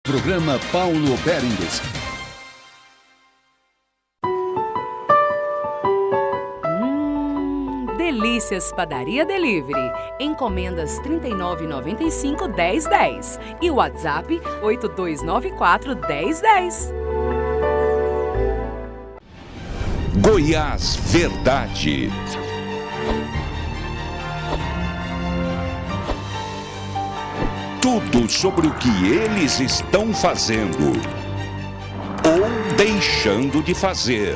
Programa Paulo Berengues. Delícias Padaria Delivery. Encomendas 39,95-1010 e o WhatsApp 8294-1010. Goiás Verdade. Tudo sobre o que eles estão fazendo ou deixando de fazer.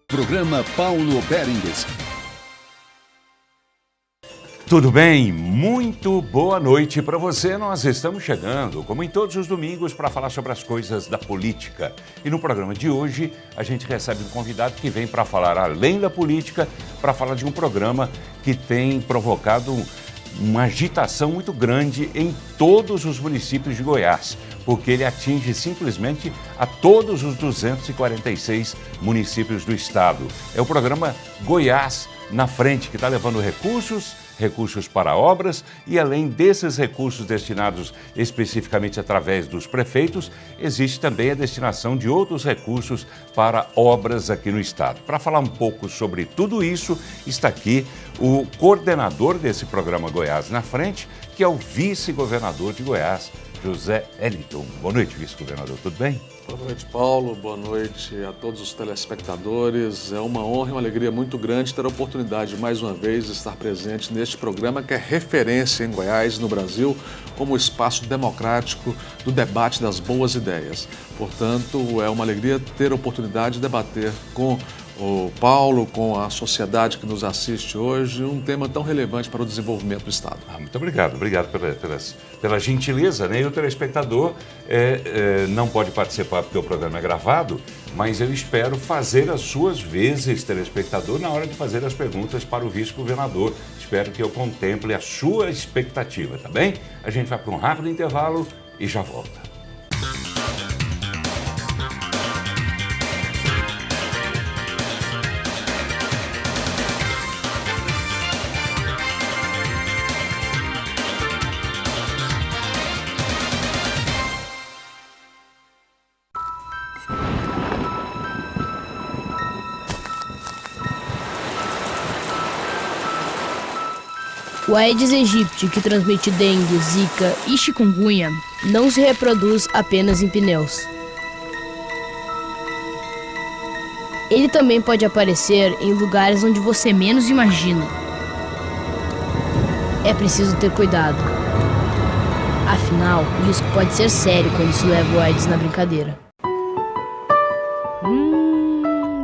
Programa Paulo Berengues. Tudo bem? Muito boa noite para você. Nós estamos chegando, como em todos os domingos, para falar sobre as coisas da política. E no programa de hoje, a gente recebe um convidado que vem para falar além da política, para falar de um programa que tem provocado uma agitação muito grande em todos os municípios de Goiás, porque ele atinge simplesmente a todos os 246 municípios do estado. É o programa Goiás na Frente, que está levando recursos para obras e, além desses recursos destinados especificamente através dos prefeitos, existe também a destinação de outros recursos para obras aqui no estado. Para falar um pouco sobre tudo isso, está aqui o coordenador desse programa Goiás na Frente, que é o vice-governador de Goiás, José Eliton. Boa noite, vice-governador, tudo bem? Boa noite, Paulo. Boa noite a todos os telespectadores. É uma honra e uma alegria muito grande ter a oportunidade, mais uma vez, de estar presente neste programa que é referência em Goiás e no Brasil como espaço democrático do debate das boas ideias. Portanto, é uma alegria ter a oportunidade de debater com o Paulo, com a sociedade que nos assiste hoje, um tema tão relevante para o desenvolvimento do Estado. Muito obrigado pela gentileza, né? E o telespectador não pode participar porque o programa é gravado, mas eu espero fazer as suas vezes, telespectador, na hora de fazer as perguntas para o vice-governador. Espero que eu contemple a sua expectativa, tá bem? A gente vai para um rápido intervalo e já volta. O Aedes aegypti, que transmite dengue, zika e chikungunya, não se reproduz apenas em pneus. Ele também pode aparecer em lugares onde você menos imagina. É preciso ter cuidado. Afinal, o risco pode ser sério quando se leva o Aedes na brincadeira.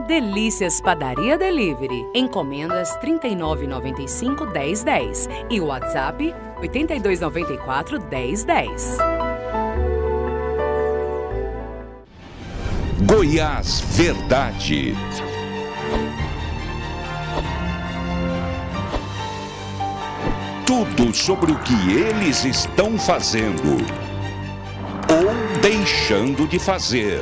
Delícias Padaria Delivery. Encomendas 39,95-1010 e o WhatsApp 8294-1010. Goiás Verdade. Tudo sobre o que eles estão fazendo ou deixando de fazer.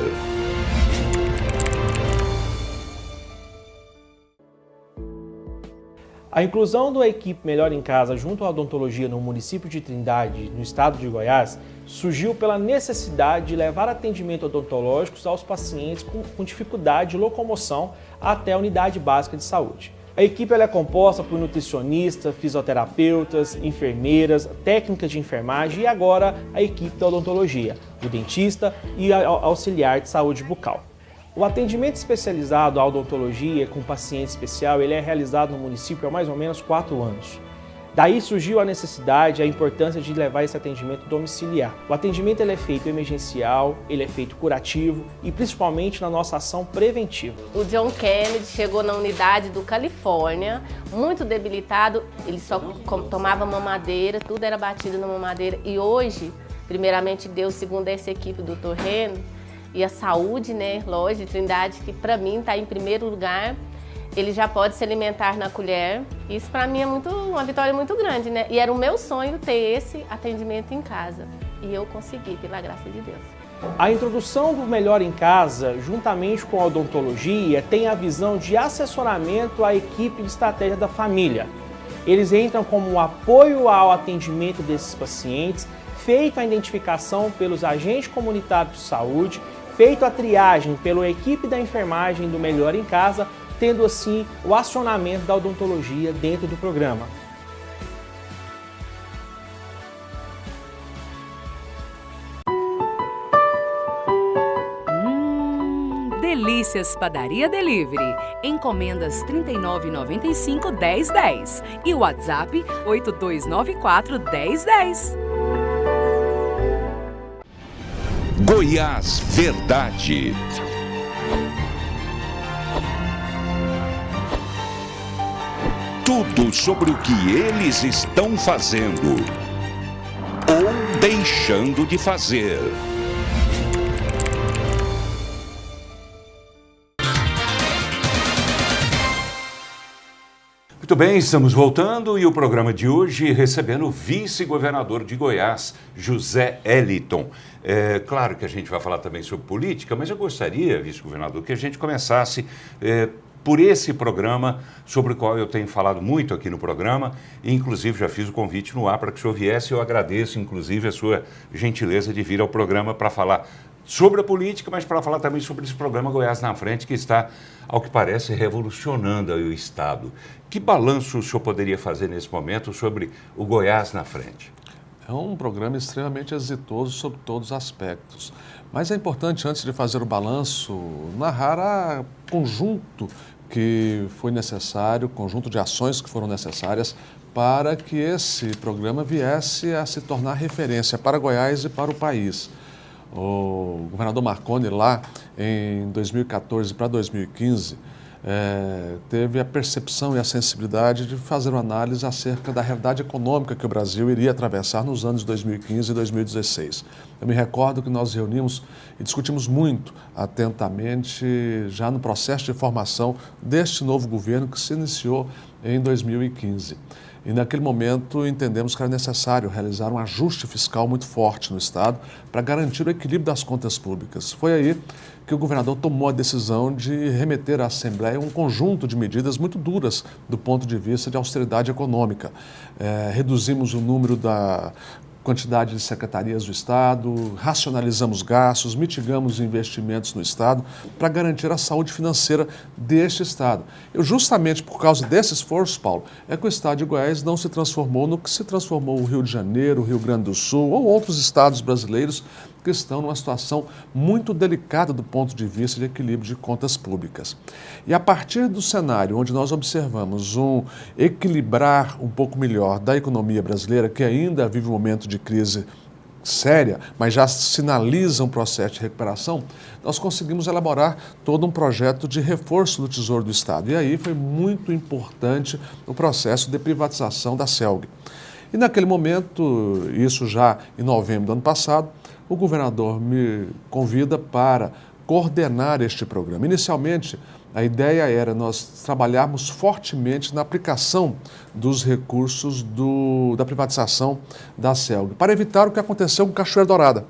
A inclusão da equipe Melhor em Casa junto à odontologia no município de Trindade, no estado de Goiás, surgiu pela necessidade de levar atendimento odontológicos aos pacientes com dificuldade de locomoção até a unidade básica de saúde. A equipe é composta por nutricionistas, fisioterapeutas, enfermeiras, técnicas de enfermagem e agora a equipe da odontologia, o dentista e a auxiliar de saúde bucal. O atendimento especializado à odontologia com paciente especial ele é realizado no município há mais ou menos 4 anos. Daí surgiu a necessidade e a importância de levar esse atendimento domiciliar. O atendimento ele é feito emergencial, ele é feito curativo e principalmente na nossa ação preventiva. O John Kennedy chegou na unidade do Califórnia, muito debilitado, ele só tomava mamadeira, tudo era batido na mamadeira e hoje, primeiramente Deus, segundo essa equipe do Dr. Reno, e a saúde, né, lógico, de Trindade, que para mim está em primeiro lugar, ele já pode se alimentar na colher. Isso para mim é uma vitória muito grande, né? E era o meu sonho ter esse atendimento em casa. E eu consegui, pela graça de Deus. A introdução do Melhor em Casa, juntamente com a odontologia, tem a visão de assessoramento à equipe de estratégia da família. Eles entram como um apoio ao atendimento desses pacientes, feita a identificação pelos agentes comunitários de saúde, feita a triagem pela equipe da enfermagem do Melhor em Casa, tendo assim o acionamento da odontologia dentro do programa. Delícias Padaria Delivery. Encomendas R$ 39,95 1010 e o WhatsApp 8294 1010. Goiás Verdade. Tudo sobre o que eles estão fazendo ou deixando de fazer. Muito bem, estamos voltando e o programa de hoje recebendo o vice-governador de Goiás, José Eliton. Claro que a gente vai falar também sobre política, mas eu gostaria, vice-governador, que a gente começasse por esse programa, sobre o qual eu tenho falado muito aqui no programa, e inclusive já fiz o convite no ar para que o senhor viesse. Eu agradeço, inclusive, a sua gentileza de vir ao programa para falar sobre a política, mas para falar também sobre esse programa Goiás na Frente, que está, ao que parece, revolucionando o Estado. Que balanço o senhor poderia fazer nesse momento sobre o Goiás na Frente? É um programa extremamente exitoso sobre todos os aspectos. Mas é importante, antes de fazer o balanço, narrar o conjunto que foi necessário, o conjunto de ações que foram necessárias para que esse programa viesse a se tornar referência para Goiás e para o país. O governador Marconi, lá em 2014 para 2015, teve a percepção e a sensibilidade de fazer uma análise acerca da realidade econômica que o Brasil iria atravessar nos anos 2015 e 2016. Eu me recordo que nós reunimos e discutimos muito atentamente já no processo de formação deste novo governo que se iniciou em 2015. E naquele momento entendemos que era necessário realizar um ajuste fiscal muito forte no Estado para garantir o equilíbrio das contas públicas. Foi aí que o governador tomou a decisão de remeter à Assembleia um conjunto de medidas muito duras do ponto de vista de austeridade econômica. Reduzimos o número da quantidade de secretarias do Estado, racionalizamos gastos, mitigamos investimentos no Estado para garantir a saúde financeira deste Estado. Justamente por causa desse esforço, Paulo, é que o Estado de Goiás não se transformou no que se transformou o Rio de Janeiro, o Rio Grande do Sul ou outros estados brasileiros que estão numa situação muito delicada do ponto de vista de equilíbrio de contas públicas. E a partir do cenário onde nós observamos um equilibrar um pouco melhor da economia brasileira, que ainda vive um momento de crise séria, mas já sinaliza um processo de recuperação, nós conseguimos elaborar todo um projeto de reforço do Tesouro do Estado. E aí foi muito importante o processo de privatização da CELG. E naquele momento, isso já em novembro do ano passado, o governador me convida para coordenar este programa. Inicialmente, a ideia era nós trabalharmos fortemente na aplicação dos recursos da privatização da CELG, para evitar o que aconteceu com Cachoeira Dourada,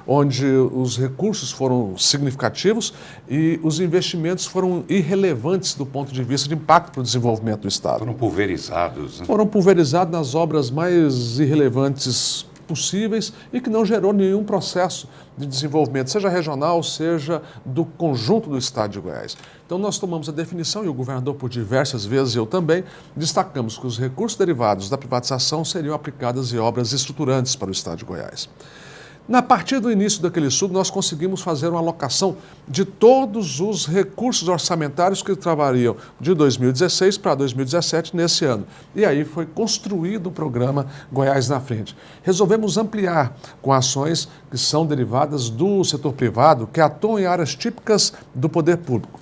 onde os recursos foram significativos e os investimentos foram irrelevantes do ponto de vista de impacto para o desenvolvimento do Estado. Foram pulverizados, né? Foram pulverizados nas obras mais irrelevantes possíveis e que não gerou nenhum processo de desenvolvimento, seja regional, seja do conjunto do Estado de Goiás. Então nós tomamos a definição, e o governador por diversas vezes, eu também, destacamos que os recursos derivados da privatização seriam aplicados em obras estruturantes para o Estado de Goiás. A partir do início daquele estudo, nós conseguimos fazer uma alocação de todos os recursos orçamentários que trabalhariam de 2016 para 2017 nesse ano. E aí foi construído o programa Goiás na Frente. Resolvemos ampliar com ações que são derivadas do setor privado, que atuam em áreas típicas do poder público.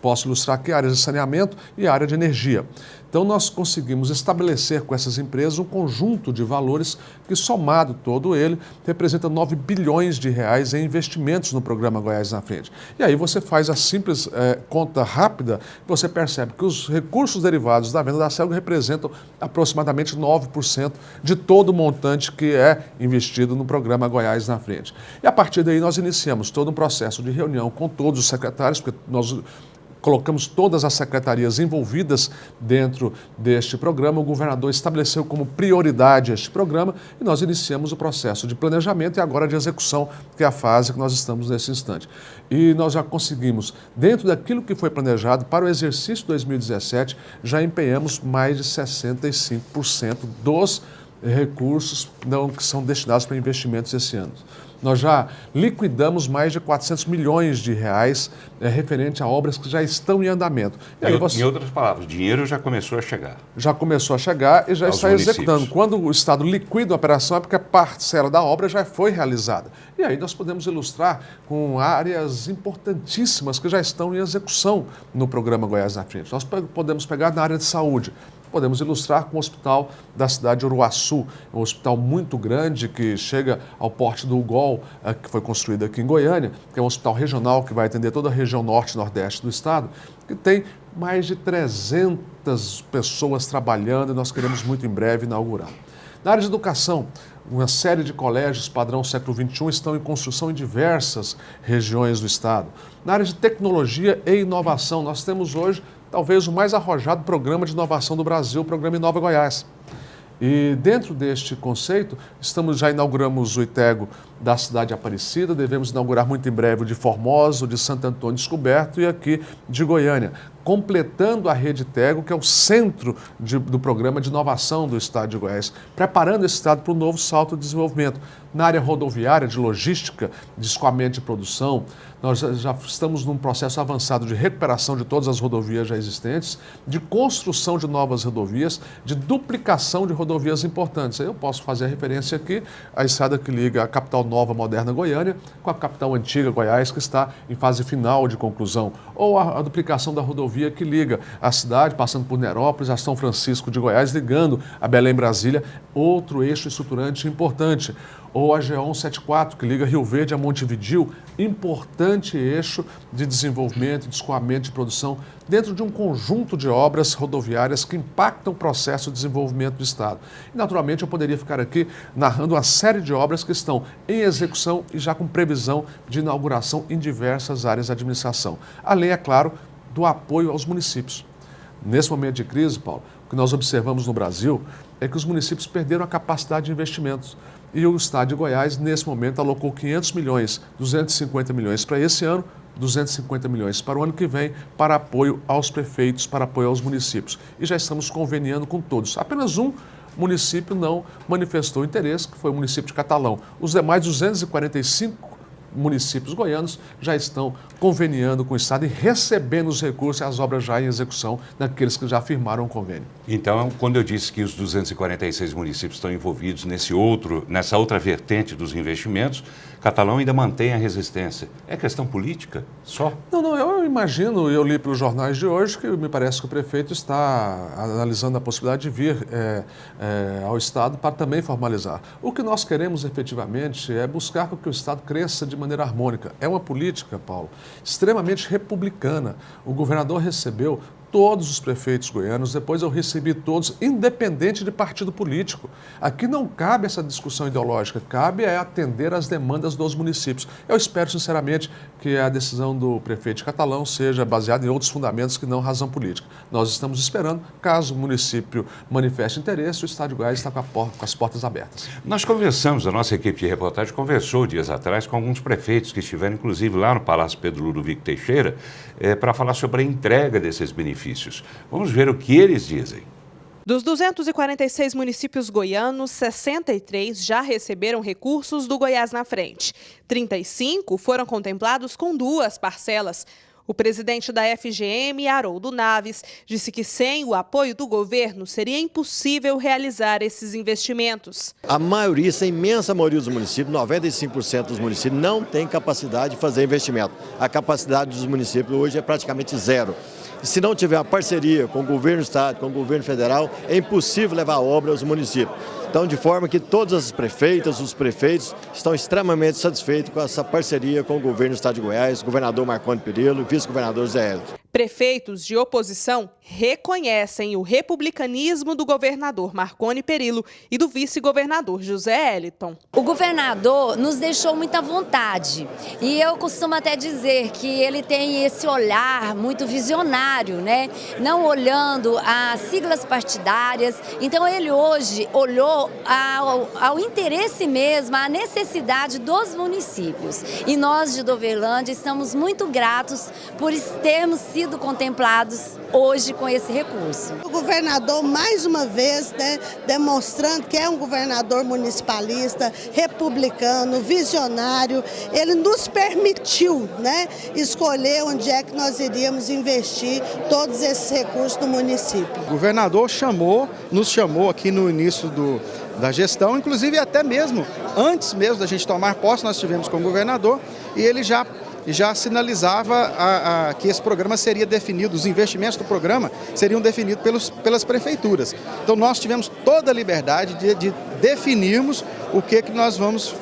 Posso ilustrar aqui áreas de saneamento e área de energia. Então, nós conseguimos estabelecer com essas empresas um conjunto de valores que, somado todo ele, representa 9 bilhões de reais em investimentos no programa Goiás na Frente. E aí você faz a simples conta rápida, você percebe que os recursos derivados da venda da CELG representam aproximadamente 9% de todo o montante que é investido no programa Goiás na Frente. E a partir daí nós iniciamos todo um processo de reunião com todos os secretários, porque nós colocamos todas as secretarias envolvidas dentro deste programa. O governador estabeleceu como prioridade este programa e nós iniciamos o processo de planejamento e agora de execução, que é a fase que nós estamos nesse instante. E nós já conseguimos, dentro daquilo que foi planejado para o exercício 2017, já empenhamos mais de 65% dos recursos que são destinados para investimentos esse ano. Nós já liquidamos mais de 400 milhões de reais referente a obras que já estão em andamento. Em outras palavras, o dinheiro já começou a chegar. Já começou a chegar e já está executando. Quando o Estado liquida a operação é porque a parcela da obra já foi realizada. E aí nós podemos ilustrar com áreas importantíssimas que já estão em execução no programa Goiás na Frente. Nós podemos pegar na área de saúde. Podemos ilustrar com o hospital da cidade de Uruaçu, um hospital muito grande que chega ao porte do UGOL, que foi construído aqui em Goiânia, que é um hospital regional que vai atender toda a região norte e nordeste do estado, que tem mais de 300 pessoas trabalhando e nós queremos muito em breve inaugurar. Na área de educação, uma série de colégios padrão século XXI estão em construção em diversas regiões do estado. Na área de tecnologia e inovação, nós temos hoje talvez o mais arrojado programa de inovação do Brasil, o programa Inova Goiás. E dentro deste conceito, já inauguramos o ITEGO da cidade de Aparecida, devemos inaugurar muito em breve o de Formosa, o de Santo Antônio Descoberto e aqui de Goiânia, completando a rede ITEGO, que é o centro do programa de inovação do estado de Goiás, preparando esse estado para um novo salto de desenvolvimento. Na área rodoviária, de logística, de escoamento de produção, nós já estamos num processo avançado de recuperação de todas as rodovias já existentes, de construção de novas rodovias, de duplicação de rodovias importantes. Aí eu posso fazer a referência aqui à estrada que liga a capital nova, moderna Goiânia, com a capital antiga Goiás, que está em fase final de conclusão, ou a duplicação da rodovia que liga a cidade, passando por Nerópolis, a São Francisco de Goiás, ligando a Belém, Brasília, outro eixo estruturante importante. Ou a GO 174, que liga Rio Verde a Montevidéu, importante eixo de desenvolvimento, de escoamento de produção, dentro de um conjunto de obras rodoviárias que impactam o processo de desenvolvimento do estado. E, naturalmente, eu poderia ficar aqui narrando uma série de obras que estão em execução e já com previsão de inauguração em diversas áreas da administração. Além, é claro, do apoio aos municípios. Nesse momento de crise, Paulo, o que nós observamos no Brasil é que os municípios perderam a capacidade de investimentos. E o estado de Goiás, nesse momento, alocou 500 milhões, 250 milhões para esse ano, 250 milhões para o ano que vem, para apoio aos prefeitos, para apoio aos municípios. E já estamos conveniando com todos. Apenas um município não manifestou interesse, que foi o município de Catalão. Os demais 245 municípios goianos já estão conveniando com o Estado e recebendo os recursos e as obras já em execução daqueles que já firmaram o convênio. Então, quando eu disse que os 246 municípios estão envolvidos nessa outra vertente dos investimentos, Catalão ainda mantém a resistência. É questão política só? Não, eu imagino, eu li pelos jornais de hoje, que me parece que o prefeito está analisando a possibilidade de vir ao Estado para também formalizar. O que nós queremos efetivamente é buscar que o Estado cresça de maneira harmônica. É uma política, Paulo, extremamente republicana. O governador recebeu todos os prefeitos goianos, depois eu recebi todos, independente de partido político. Aqui não cabe essa discussão ideológica, cabe atender às demandas dos municípios. Eu espero, sinceramente, que a decisão do prefeito de Catalão seja baseada em outros fundamentos que não razão política. Nós estamos esperando, caso o município manifeste interesse, o Estado de Goiás está com as portas abertas. Nós conversamos, a nossa equipe de reportagem conversou dias atrás com alguns prefeitos que estiveram, inclusive, lá no Palácio Pedro Ludovico Teixeira, para falar sobre a entrega desses benefícios. Vamos ver o que eles dizem. Dos 246 municípios goianos, 63 já receberam recursos do Goiás na Frente. 35 foram contemplados com 2 parcelas. O presidente da FGM, Haroldo Naves, disse que sem o apoio do governo seria impossível realizar esses investimentos. A maioria, essa imensa maioria dos municípios, 95% dos municípios, não tem capacidade de fazer investimento. A capacidade dos municípios hoje é praticamente zero. E se não tiver uma parceria com o governo do estado, com o governo federal, é impossível levar a obra aos municípios. Então, de forma que todas as prefeitas, os prefeitos, estão extremamente satisfeitos com essa parceria com o governo do estado de Goiás, o governador Marconi Perillo, o vice-governador Zé Hélio. Prefeitos de oposição reconhecem o republicanismo do governador Marconi Perillo e do vice-governador José Eliton. O governador nos deixou muita vontade e eu costumo até dizer que ele tem esse olhar muito visionário, né? Não olhando as siglas partidárias. Então ele hoje olhou ao interesse mesmo, à necessidade dos municípios. E nós de Doverlândia estamos muito gratos por termos sido contemplados hoje com esse recurso. O governador, mais uma vez, né, demonstrando que é um governador municipalista, republicano, visionário, ele nos permitiu, né, escolher onde é que nós iríamos investir todos esses recursos no município. O governador nos chamou aqui no início da gestão, inclusive até mesmo, antes mesmo da gente tomar posse, nós estivemos com o governador e ele já sinalizava que esse programa seria definido, os investimentos do programa seriam definidos pelas prefeituras. Então nós tivemos toda a liberdade de definirmos o que nós vamos,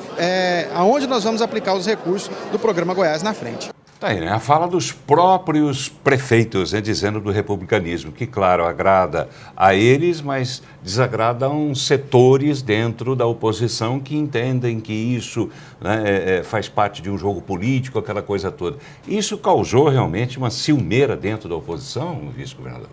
aonde nós vamos aplicar os recursos do programa Goiás na Frente. Tá aí, né? A fala dos próprios prefeitos, né, dizendo do republicanismo, que, claro, agrada a eles, mas desagrada a uns setores dentro da oposição que entendem que isso, né, faz parte de um jogo político, aquela coisa toda. Isso causou realmente uma ciumeira dentro da oposição, vice-governador?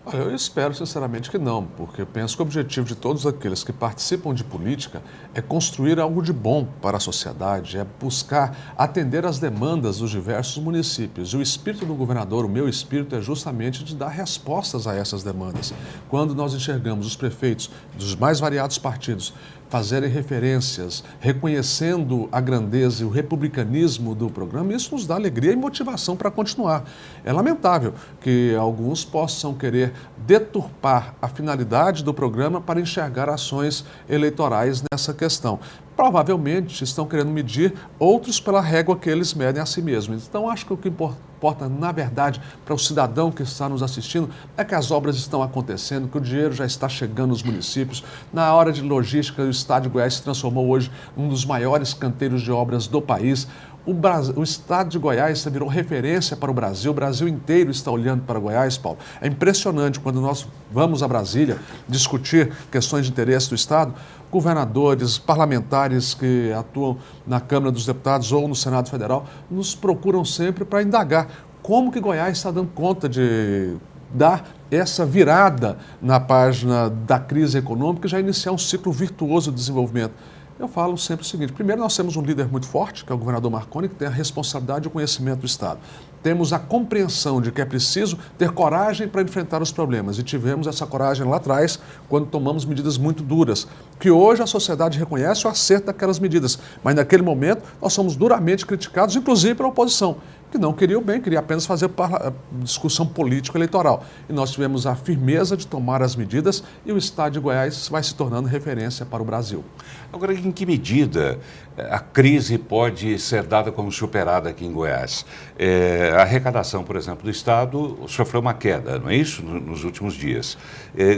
Olha, eu espero sinceramente que não, porque eu penso que o objetivo de todos aqueles que participam de política é construir algo de bom para a sociedade, é buscar atender às demandas dos diversos municípios. E o espírito do governador, o meu espírito, é justamente de dar respostas a essas demandas. Quando nós enxergamos os prefeitos dos mais variados partidos fazerem referências, reconhecendo a grandeza e o republicanismo do programa, isso nos dá alegria e motivação para continuar. É lamentável que alguns possam querer deturpar a finalidade do programa para enxergar ações eleitorais nessa questão. Provavelmente estão querendo medir outros pela régua que eles medem a si mesmos. Então, acho que o que importa, na verdade, para o cidadão que está nos assistindo, é que as obras estão acontecendo, que o dinheiro já está chegando nos municípios. Na hora de logística, o Estado de Goiás se transformou hoje em um dos maiores canteiros de obras do país. O Estado de Goiás virou referência para o Brasil inteiro está olhando para Goiás, Paulo. É impressionante quando nós vamos a Brasília discutir questões de interesse do Estado, governadores, parlamentares que atuam na Câmara dos Deputados ou no Senado Federal nos procuram sempre para indagar como que Goiás está dando conta de dar essa virada na página da crise econômica e já iniciar um ciclo virtuoso de desenvolvimento. Eu falo sempre o seguinte: primeiro, nós temos um líder muito forte, que é o governador Marconi, que tem a responsabilidade e o conhecimento do Estado. Temos a compreensão de que é preciso ter coragem para enfrentar os problemas. E tivemos essa coragem lá atrás, quando tomamos medidas muito duras, que hoje a sociedade reconhece o acerto daquelas medidas. Mas naquele momento, nós somos duramente criticados, inclusive pela oposição, que não queria o bem, queria apenas fazer discussão político-eleitoral. E nós tivemos a firmeza de tomar as medidas e o Estado de Goiás vai se tornando referência para o Brasil. Agora, em que medida a crise pode ser dada como superada aqui em Goiás? A arrecadação, por exemplo, do Estado sofreu uma queda, não é isso, nos últimos dias.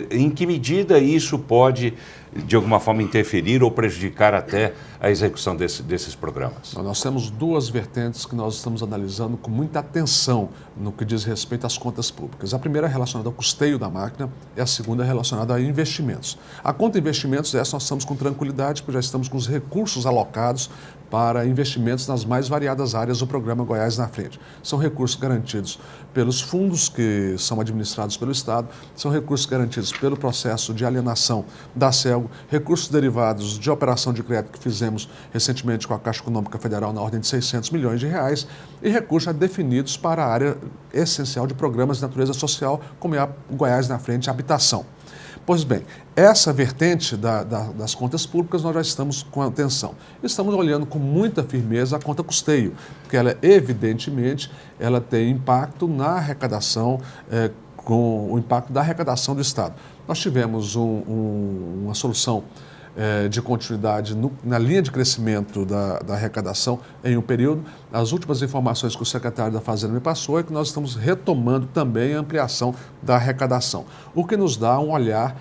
Em que medida isso pode, de alguma forma, interferir ou prejudicar até a execução desses programas? Nós temos duas vertentes que nós estamos analisando com muita atenção no que diz respeito às contas públicas. A primeira é relacionada ao custeio da máquina e a segunda é relacionada a investimentos. A conta investimentos, essa nós estamos com tranquilidade, porque já estamos com os recursos alocados para investimentos nas mais variadas áreas do programa Goiás na Frente. São recursos garantidos pelos fundos que são administrados pelo Estado, são recursos garantidos pelo processo de alienação da CELGO, recursos derivados de operação de crédito que fizemos recentemente com a Caixa Econômica Federal na ordem de 600 milhões de reais e recursos definidos para a área essencial de programas de natureza social, como é a Goiás na Frente Habitação. Pois bem, essa vertente das contas públicas nós já estamos com atenção. Estamos olhando com muita firmeza a conta custeio, porque ela, evidentemente, ela tem impacto na arrecadação, com o impacto da arrecadação do Estado. Nós tivemos uma solução de continuidade na linha de crescimento da arrecadação em um período. As últimas informações que o secretário da Fazenda me passou é que nós estamos retomando também a ampliação da arrecadação, o que nos dá um olhar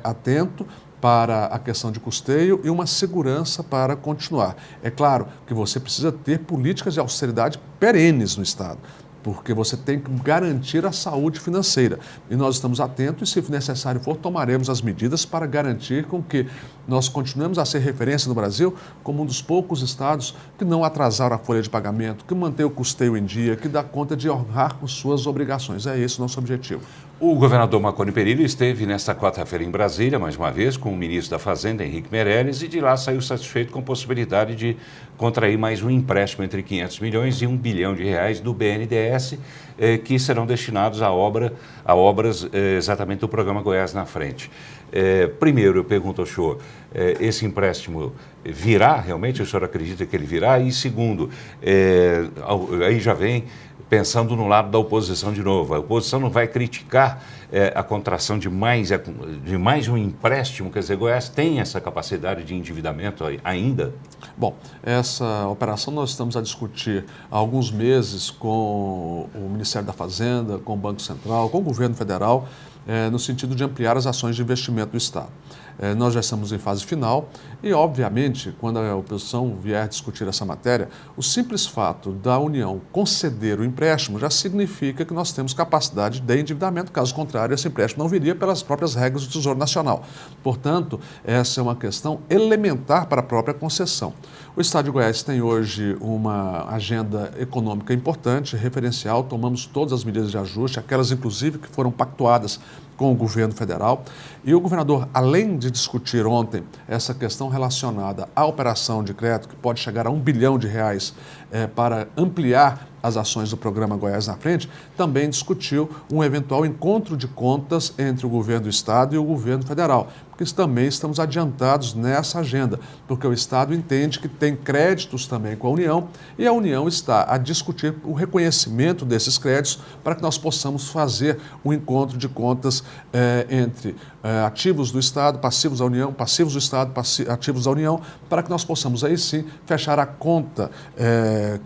atento para a questão de custeio e uma segurança para continuar. É claro que você precisa ter políticas de austeridade perenes no Estado. porque você tem que garantir a saúde financeira. E nós estamos atentos e, se necessário for, tomaremos as medidas para garantir com que nós continuemos a ser referência no Brasil como um dos poucos estados que não atrasaram a folha de pagamento, que mantém o custeio em dia, que dá conta de honrar com suas obrigações. É esse o nosso objetivo. O governador Marconi Perillo esteve nesta quarta-feira em Brasília, mais uma vez, com o ministro da Fazenda, Henrique Meirelles, e de lá saiu satisfeito com a possibilidade de contrair mais um empréstimo entre 500 milhões e R$1 bilhão do BNDES, que serão destinados a obras exatamente do programa Goiás na Frente. Primeiro, eu pergunto ao senhor, esse empréstimo virá realmente? O senhor acredita que ele virá? E segundo, aí já vem pensando no lado da oposição de novo. A oposição não vai criticar a contração de mais um empréstimo? Quer dizer, Goiás tem essa capacidade de endividamento ainda? Bom, essa operação nós estamos a discutir há alguns meses com o Ministério da Fazenda, com o Banco Central, com o governo federal, no sentido de ampliar as ações de investimento do Estado. Nós já estamos em fase final e, obviamente, quando a oposição vier discutir essa matéria, o simples fato da União conceder o empréstimo já significa que nós temos capacidade de endividamento. Caso contrário, esse empréstimo não viria pelas próprias regras do Tesouro Nacional. Portanto, essa é uma questão elementar para a própria concessão. O Estado de Goiás tem hoje uma agenda econômica importante, referencial, tomamos todas as medidas de ajuste, aquelas inclusive que foram pactuadas com o governo federal. E o governador, além de discutir ontem essa questão relacionada à operação de crédito, que pode chegar a R$1 bilhão para ampliar as ações do programa Goiás na Frente, também discutiu um eventual encontro de contas entre o governo do Estado e o governo federal, porque também estamos adiantados nessa agenda, porque o Estado entende que tem créditos também com a União e a União está a discutir o reconhecimento desses créditos para que nós possamos fazer um encontro de contas entre ativos do Estado, passivos da União, passivos do Estado, ativos da União, para que nós possamos aí sim fechar a conta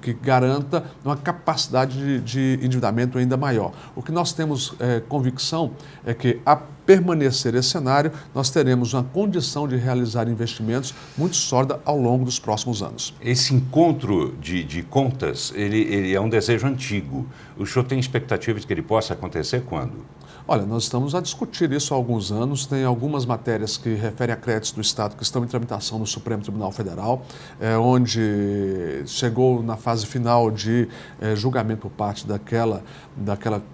que garanta uma capacidade de endividamento ainda maior. O que nós temos convicção é que, a permanecer esse cenário, nós teremos uma condição de realizar investimentos muito sólida ao longo dos próximos anos. Esse encontro de contas, ele é um desejo antigo. O senhor tem expectativa de que ele possa acontecer quando? Olha, nós estamos a discutir isso há alguns anos, tem algumas matérias que referem a créditos do Estado que estão em tramitação no Supremo Tribunal Federal, onde chegou na fase final de julgamento por parte daquela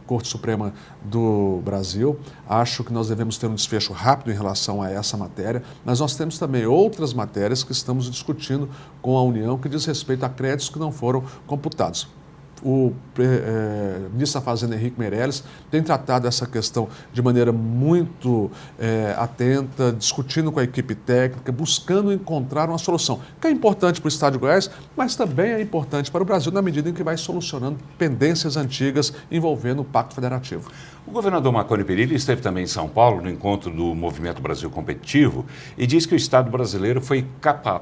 Corte Suprema do Brasil. Acho que nós devemos ter um desfecho rápido em relação a essa matéria, mas nós temos também outras matérias que estamos discutindo com a União que diz respeito a créditos que não foram computados. O ministro da Fazenda, Henrique Meirelles, tem tratado essa questão de maneira muito atenta, discutindo com a equipe técnica, buscando encontrar uma solução, que é importante para o Estado de Goiás, mas também é importante para o Brasil, na medida em que vai solucionando pendências antigas envolvendo o Pacto Federativo. O governador Marconi Perillo esteve também em São Paulo, no encontro do Movimento Brasil Competitivo, e disse que o Estado brasileiro foi,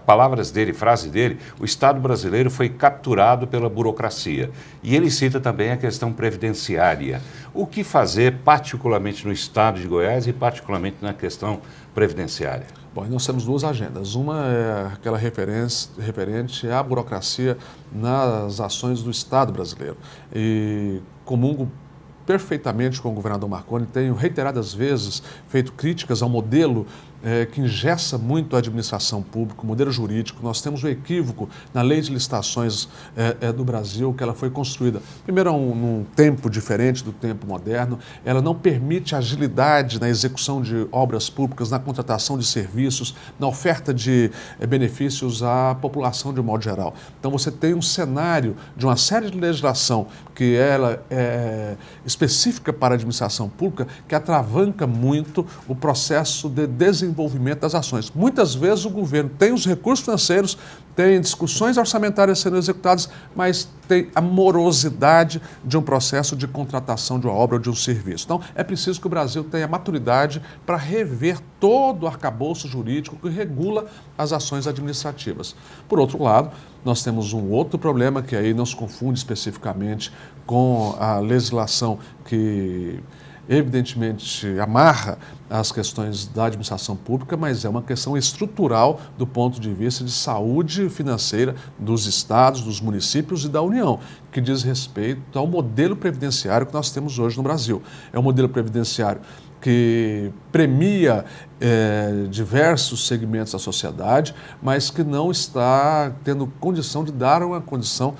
palavras dele, frase dele, o Estado brasileiro foi capturado pela burocracia. E ele cita também a questão previdenciária. O que fazer, particularmente no Estado de Goiás e particularmente na questão previdenciária? Bom, nós temos duas agendas. Uma é aquela referente à burocracia nas ações do Estado brasileiro. E comungo perfeitamente com o governador Marconi, tenho reiteradas vezes feito críticas ao modelo que engessa muito a administração pública, o modelo jurídico. Nós temos um equívoco na lei de licitações do Brasil, que ela foi construída, primeiro, num tempo diferente do tempo moderno. Ela não permite agilidade na execução de obras públicas, na contratação de serviços, na oferta de benefícios à população de um modo geral. Então, você tem um cenário de uma série de legislação que ela é específica para a administração pública, que atravanca muito o processo de desenvolvimento das ações. Muitas vezes o governo tem os recursos financeiros, tem discussões orçamentárias sendo executadas, mas tem a morosidade de um processo de contratação de uma obra ou de um serviço. Então, é preciso que o Brasil tenha maturidade para rever todo o arcabouço jurídico que regula as ações administrativas. Por outro lado, nós temos um outro problema que aí não se confunde especificamente com a legislação que evidentemente, amarra as questões da administração pública, mas é uma questão estrutural do ponto de vista de saúde financeira dos estados, dos municípios e da União, que diz respeito ao modelo previdenciário que nós temos hoje no Brasil. É um modelo previdenciário que premia diversos segmentos da sociedade, mas que não está tendo condição de dar uma condição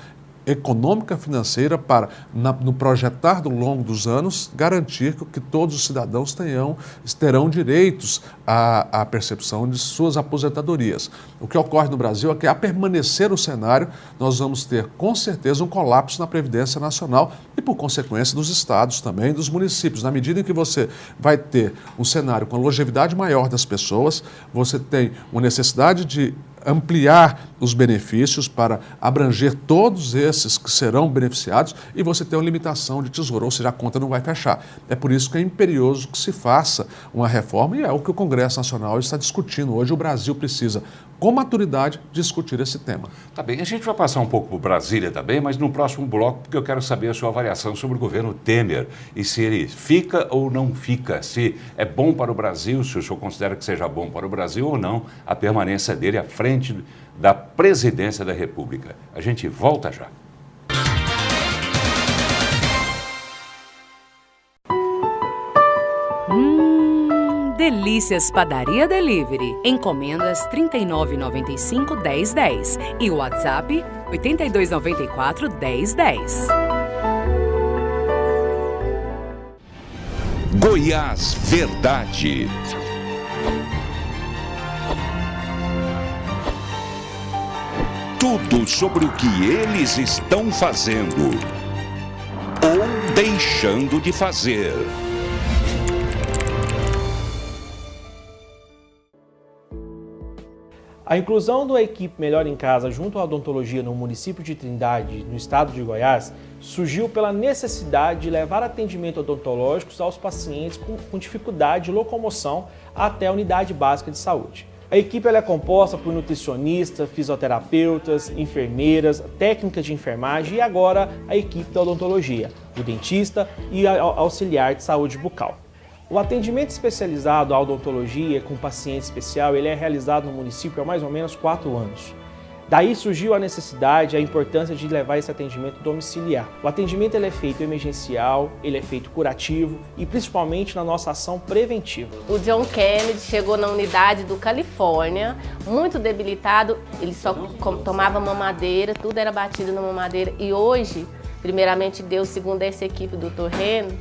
econômica financeira para, no projetar do longo dos anos, garantir que todos os cidadãos terão direitos à percepção de suas aposentadorias. O que ocorre no Brasil é que, a permanecer o cenário, nós vamos ter, com certeza, um colapso na Previdência Nacional e, por consequência, dos estados também, dos municípios. Na medida em que você vai ter um cenário com a longevidade maior das pessoas, você tem uma necessidade de ampliar os benefícios para abranger todos esses que serão beneficiados e você tem uma limitação de tesouro, ou seja, a conta não vai fechar. É por isso que é imperioso que se faça uma reforma e é o que o Congresso Nacional está discutindo hoje. O Brasil precisa, com maturidade, discutir esse tema. Tá bem, a gente vai passar um pouco por Brasília também, mas no próximo bloco, porque eu quero saber a sua avaliação sobre o governo Temer e se ele fica ou não fica, se é bom para o Brasil, se o senhor considera que seja bom para o Brasil ou não a permanência dele à frente da presidência da República. A gente volta já. Delícias Padaria Delivery. Encomendas R$ 39,95 e o WhatsApp 8294-1010. Goiás Verdade. Tudo sobre o que eles estão fazendo ou deixando de fazer. A inclusão da equipe Melhor em Casa junto à odontologia no município de Trindade, no estado de Goiás, surgiu pela necessidade de levar atendimento odontológicos aos pacientes com dificuldade de locomoção até a unidade básica de saúde. A equipe é composta por nutricionistas, fisioterapeutas, enfermeiras, técnicas de enfermagem e agora a equipe da odontologia, o dentista e a auxiliar de saúde bucal. O atendimento especializado à odontologia com paciente especial ele é realizado no município há mais ou menos 4 anos. Daí surgiu a necessidade, a importância de levar esse atendimento domiciliar. O atendimento ele é feito emergencial, ele é feito curativo e principalmente na nossa ação preventiva. O John Kennedy chegou na unidade do Califórnia, muito debilitado, ele só tomava mamadeira, tudo era batido na mamadeira e hoje, primeiramente Deus, segundo essa equipe do Dr. Reno,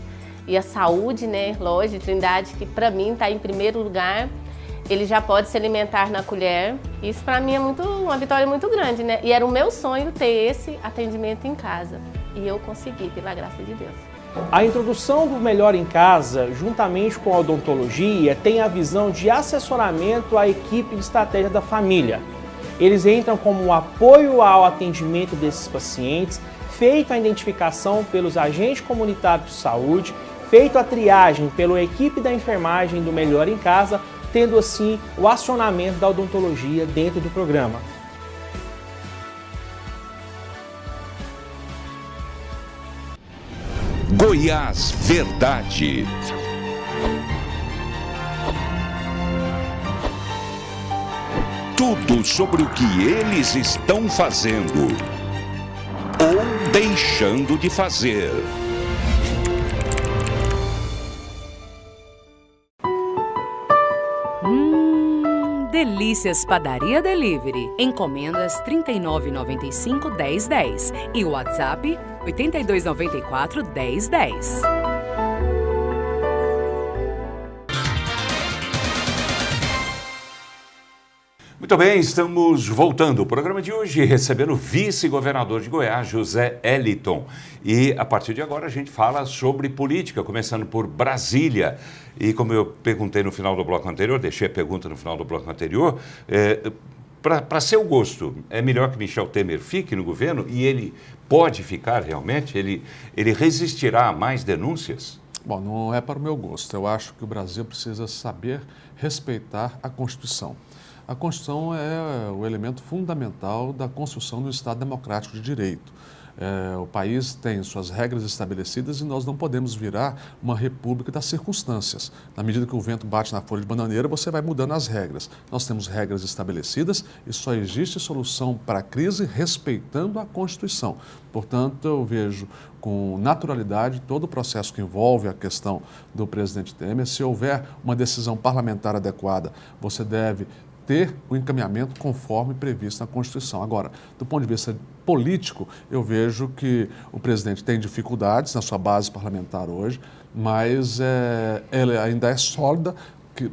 e a saúde, né, lógico, Trindade, que para mim está em primeiro lugar, ele já pode se alimentar na colher. Isso para mim é uma vitória muito grande, né? E era o meu sonho ter esse atendimento em casa. E eu consegui, pela graça de Deus. A introdução do Melhor em Casa, juntamente com a odontologia, tem a visão de assessoramento à equipe de estratégia da família. Eles entram como um apoio ao atendimento desses pacientes, feita a identificação pelos agentes comunitários de saúde, feita a triagem pela equipe da enfermagem do Melhor em Casa, tendo assim o acionamento da odontologia dentro do programa. Goiás Verdade. Tudo sobre o que eles estão fazendo ou deixando de fazer. Delícias Padaria Delivery. Encomendas R$ 39,95 e o WhatsApp 8294-1010. Muito bem, estamos voltando. O programa de hoje recebendo o vice-governador de Goiás, José Eliton. E a partir de agora a gente fala sobre política, começando por Brasília. E como eu perguntei no final do bloco anterior, deixei a pergunta no final do bloco anterior, para seu gosto, é melhor que Michel Temer fique no governo e ele pode ficar realmente? Ele resistirá a mais denúncias? Bom, não é para o meu gosto. Eu acho que o Brasil precisa saber respeitar a Constituição. A Constituição é o elemento fundamental da construção do Estado democrático de direito. O país tem suas regras estabelecidas e nós não podemos virar uma república das circunstâncias. Na medida que o vento bate na folha de bananeira, você vai mudando as regras. Nós temos regras estabelecidas e só existe solução para a crise respeitando a Constituição. Portanto, eu vejo com naturalidade todo o processo que envolve a questão do presidente Temer. Se houver uma decisão parlamentar adequada, você deve ter o encaminhamento conforme previsto na Constituição. Agora, do ponto de vista político, eu vejo que o presidente tem dificuldades na sua base parlamentar hoje, mas ela ainda é sólida,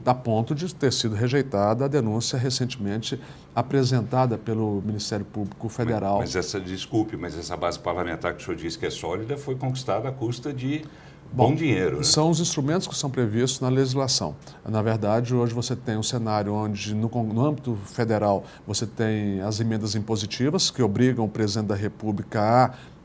a ponto de ter sido rejeitada a denúncia recentemente apresentada pelo Ministério Público Federal. Mas essa base parlamentar que o senhor disse que é sólida foi conquistada à custa de bom dinheiro, né? São os instrumentos que são previstos na legislação. Na verdade, hoje você tem um cenário onde, no âmbito federal, você tem as emendas impositivas que obrigam o presidente da República a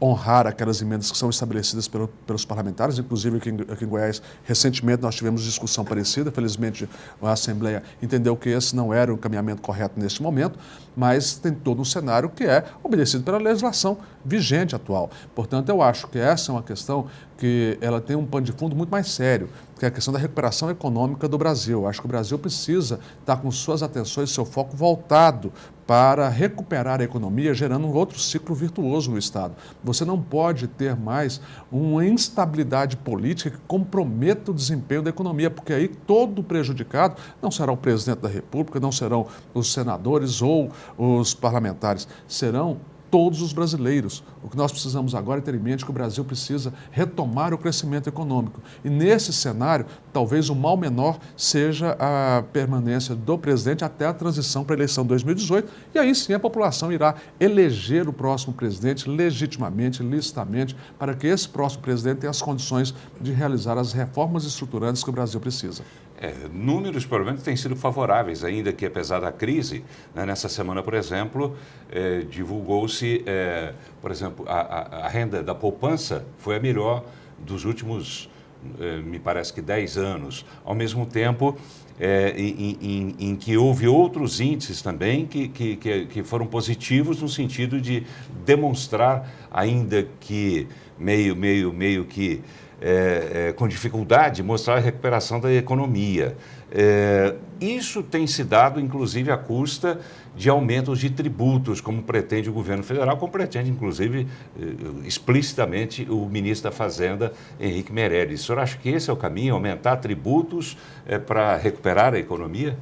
honrar aquelas emendas que são estabelecidas pelos parlamentares. Inclusive, aqui em Goiás, recentemente nós tivemos discussão parecida. Felizmente, a Assembleia entendeu que esse não era o encaminhamento correto neste momento, mas tem todo um cenário que é obedecido pela legislação vigente atual. Portanto, eu acho que essa é uma questão que ela tem um pano de fundo muito mais sério, que é a questão da recuperação econômica do Brasil. Eu acho que o Brasil precisa estar com suas atenções, seu foco voltado para recuperar a economia, gerando um outro ciclo virtuoso no Estado. Você não pode ter mais uma instabilidade política que comprometa o desempenho da economia, porque aí todo prejudicado não será o presidente da República, não serão os senadores ou os parlamentares, serão todos os brasileiros. O que nós precisamos agora é ter em mente que o Brasil precisa retomar o crescimento econômico. E nesse cenário, talvez o mal menor seja a permanência do presidente até a transição para a eleição de 2018. E aí sim a população irá eleger o próximo presidente legitimamente, licitamente, para que esse próximo presidente tenha as condições de realizar as reformas estruturantes que o Brasil precisa. Números, provavelmente, têm sido favoráveis, ainda que apesar da crise. Né, nessa semana, por exemplo, divulgou-se, por exemplo, a renda da poupança foi a melhor dos últimos, me parece que 10 anos. Ao mesmo tempo, em que houve outros índices também que foram positivos no sentido de demonstrar, ainda que meio que com dificuldade, mostrar a recuperação da economia. Isso tem se dado, inclusive, à custa de aumentos de tributos, como pretende o governo federal, como pretende, inclusive, explicitamente o ministro da Fazenda, Henrique Meirelles. O senhor acha que esse é o caminho, aumentar tributos para recuperar a economia?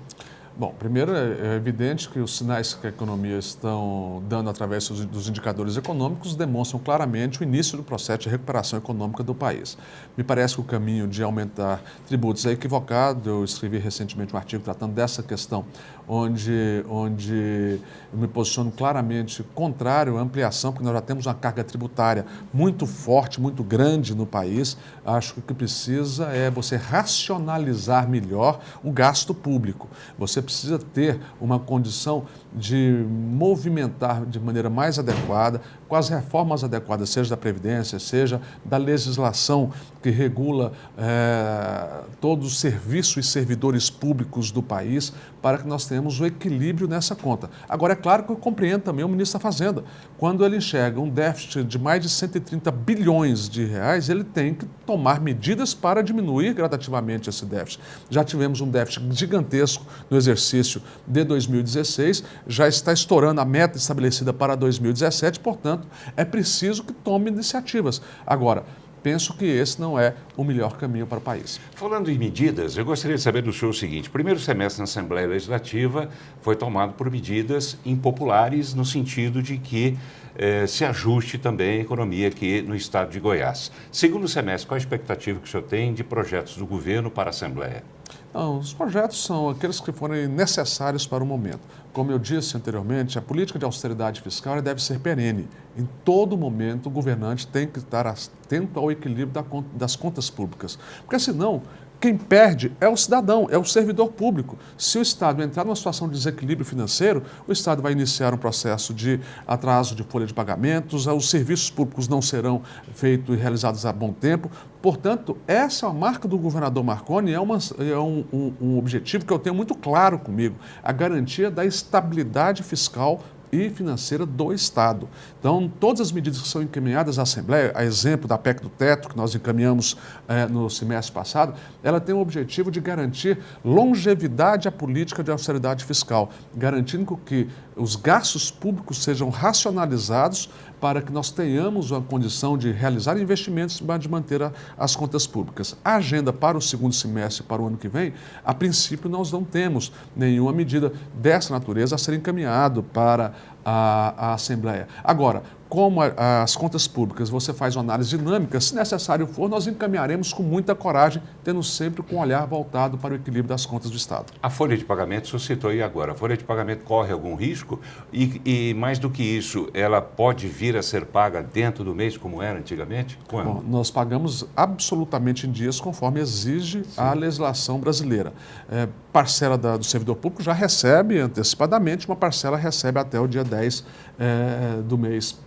Bom, primeiro é evidente que os sinais que a economia estão dando através dos indicadores econômicos demonstram claramente o início do processo de recuperação econômica do país. Me parece que o caminho de aumentar tributos é equivocado. Eu escrevi recentemente um artigo tratando dessa questão, onde eu me posiciono claramente contrário à ampliação, porque nós já temos uma carga tributária muito forte, muito grande no país. Acho que o que precisa é você racionalizar melhor o gasto público. Você precisa ter uma condição de movimentar de maneira mais adequada, com as reformas adequadas, seja da Previdência, seja da legislação que regula todos os serviços e servidores públicos do país, para que nós tenhamos o equilíbrio nessa conta. Agora, é claro que eu compreendo também o ministro da Fazenda. Quando ele enxerga um déficit de mais de 130 bilhões de reais, ele tem que tomar medidas para diminuir gradativamente esse déficit. Já tivemos um déficit gigantesco no exercício de 2016, já está estourando a meta estabelecida para 2017, portanto, é preciso que tome iniciativas. Agora, penso que esse não é o melhor caminho para o país. Falando em medidas, eu gostaria de saber do senhor o seguinte: primeiro semestre na Assembleia Legislativa foi tomado por medidas impopulares no sentido de que se ajuste também a economia aqui no estado de Goiás. Segundo semestre, qual a expectativa que o senhor tem de projetos do governo para a Assembleia? Não, os projetos são aqueles que forem necessários para o momento. Como eu disse anteriormente, a política de austeridade fiscal deve ser perene. Em todo momento, o governante tem que estar atento ao equilíbrio das contas públicas. Porque senão, quem perde é o cidadão, é o servidor público. Se o Estado entrar numa situação de desequilíbrio financeiro, o Estado vai iniciar um processo de atraso de folha de pagamentos, os serviços públicos não serão feitos e realizados a bom tempo. Portanto, essa é a marca do governador Marconi, é um objetivo que eu tenho muito claro comigo, a garantia da estabilidade fiscal e financeira do Estado. Então, todas as medidas que são encaminhadas à Assembleia, a exemplo da PEC do Teto, que nós encaminhamos no semestre passado, ela tem o objetivo de garantir longevidade à política de austeridade fiscal, garantindo que os gastos públicos sejam racionalizados para que nós tenhamos a condição de realizar investimentos e de manter as contas públicas. A agenda para o segundo semestre, para o ano que vem, a princípio nós não temos nenhuma medida dessa natureza a ser encaminhado para a Assembleia. Agora, como as contas públicas, você faz uma análise dinâmica, se necessário for, nós encaminharemos com muita coragem, tendo sempre com o olhar voltado para o equilíbrio das contas do Estado. A folha de pagamento, você citou aí agora, a folha de pagamento corre algum risco? E mais do que isso, ela pode vir a ser paga dentro do mês, como era antigamente? Quando? Bom, nós pagamos absolutamente em dias, conforme exige a legislação brasileira. Parcela do servidor público já recebe antecipadamente, uma parcela recebe até o dia 10 do mês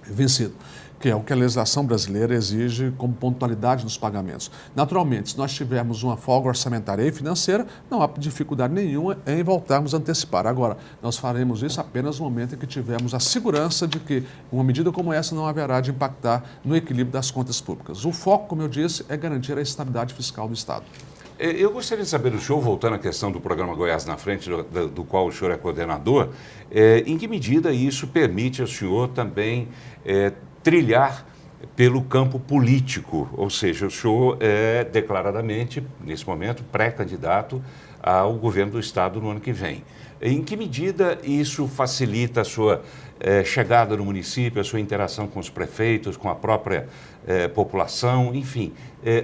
vencido, que é o que a legislação brasileira exige como pontualidade nos pagamentos. Naturalmente, se nós tivermos uma folga orçamentária e financeira, não há dificuldade nenhuma em voltarmos a antecipar. Agora, nós faremos isso apenas no momento em que tivermos a segurança de que uma medida como essa não haverá de impactar no equilíbrio das contas públicas. O foco, como eu disse, é garantir a estabilidade fiscal do Estado. Eu gostaria de saber do senhor, voltando à questão do programa Goiás na Frente, do qual o senhor é coordenador, em que medida isso permite ao senhor também trilhar pelo campo político, ou seja, o senhor é declaradamente, nesse momento, pré-candidato ao governo do Estado no ano que vem. Em que medida isso facilita a sua chegada no município, a sua interação com os prefeitos, com a própria população, enfim,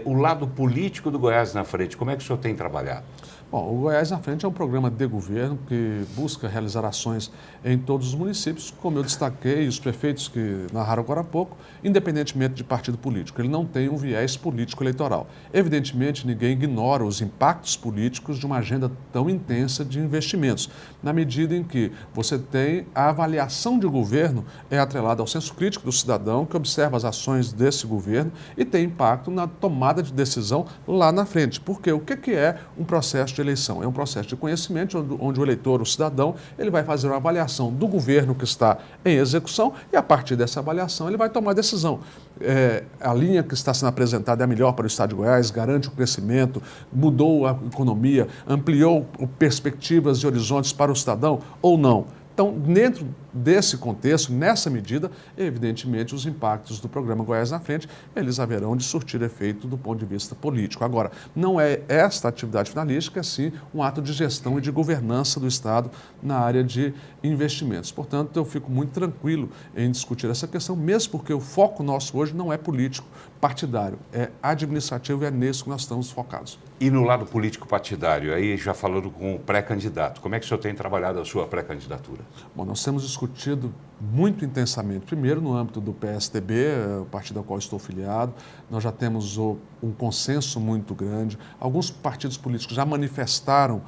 o lado político do Goiás na Frente, como é que o senhor tem trabalhado? Bom, o Goiás na Frente é um programa de governo que busca realizar ações em todos os municípios, como eu destaquei, os prefeitos que narraram agora há pouco, independentemente de partido político. Ele não tem um viés político eleitoral. Evidentemente, ninguém ignora os impactos políticos de uma agenda tão intensa de investimentos, na medida em que você tem a avaliação de governo atrelada ao senso crítico do cidadão, que observa as ações desse governo e tem impacto na tomada de decisão lá na frente. Porque o que é um processo de eleição? É um processo de conhecimento onde o eleitor, o cidadão, ele vai fazer uma avaliação do governo que está em execução e a partir dessa avaliação ele vai tomar a decisão. A linha que está sendo apresentada é a melhor para o Estado de Goiás, garante o crescimento, mudou a economia, ampliou perspectivas e horizontes para o cidadão ou não? Então, dentro desse contexto, nessa medida, evidentemente, os impactos do programa Goiás na Frente, eles haverão de surtir efeito do ponto de vista político. Agora, não é esta atividade finalística, é sim um ato de gestão e de governança do Estado na área de investimentos. Portanto, eu fico muito tranquilo em discutir essa questão, mesmo porque o foco nosso hoje não é político, partidário, é administrativo e é nisso que nós estamos focados. E no lado político partidário, aí já falando com o pré-candidato, como é que o senhor tem trabalhado a sua pré-candidatura? Bom, nós temos discutido muito intensamente, primeiro no âmbito do PSDB, o partido ao qual estou filiado, nós já temos um consenso muito grande, alguns partidos políticos já manifestaram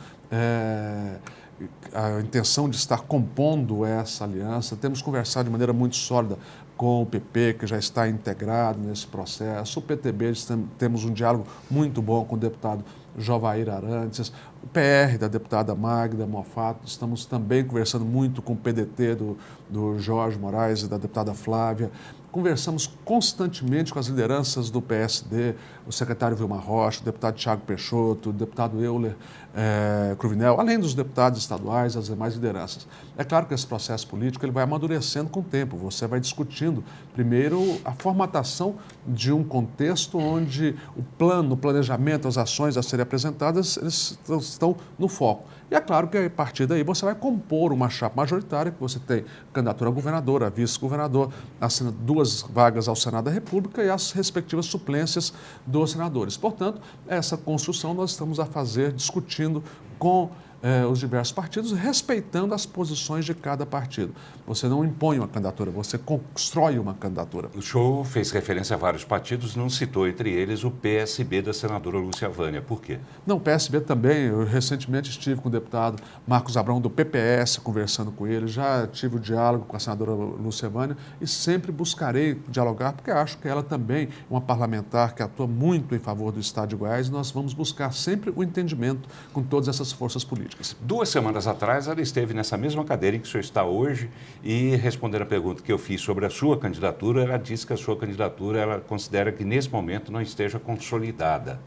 a intenção de estar compondo essa aliança, temos conversado de maneira muito sólida com o PP, que já está integrado nesse processo, o PTB, temos um diálogo muito bom com o deputado Jovair Arantes, o PR da deputada Magda Mofato, estamos também conversando muito com o PDT do Jorge Moraes e da deputada Flávia, conversamos constantemente com as lideranças do PSD, o secretário Vilmar Rocha, o deputado Thiago Peixoto, o deputado Euler Cruvinel, além dos deputados estaduais, as demais lideranças. É claro que esse processo político ele vai amadurecendo com o tempo, você vai discutindo primeiro a formatação de um contexto onde o plano, o planejamento, as ações a serem apresentadas, eles estão no foco. E é claro que a partir daí você vai compor uma chapa majoritária, que você tem candidatura a governador, a vice-governador, assina 2 vagas ao Senado da República e as respectivas suplências dos senadores. Portanto, essa construção nós estamos a fazer discutindo com os diversos partidos, respeitando as posições de cada partido. Você não impõe uma candidatura, você constrói uma candidatura. O senhor fez referência a vários partidos, não citou entre eles o PSB da senadora Lúcia Vânia. Por quê? Não, o PSB também. Eu recentemente estive com o deputado Marcos Abrão do PPS, conversando com ele, já tive o diálogo com a senadora Lúcia Vânia e sempre buscarei dialogar, porque acho que ela também é uma parlamentar que atua muito em favor do Estado de Goiás e nós vamos buscar sempre o entendimento com todas essas forças políticas. políticas. 2 semanas atrás, ela esteve nessa mesma cadeira em que o senhor está hoje e, respondendo a pergunta que eu fiz sobre a sua candidatura, ela disse que a sua candidatura, ela considera que nesse momento não esteja consolidada.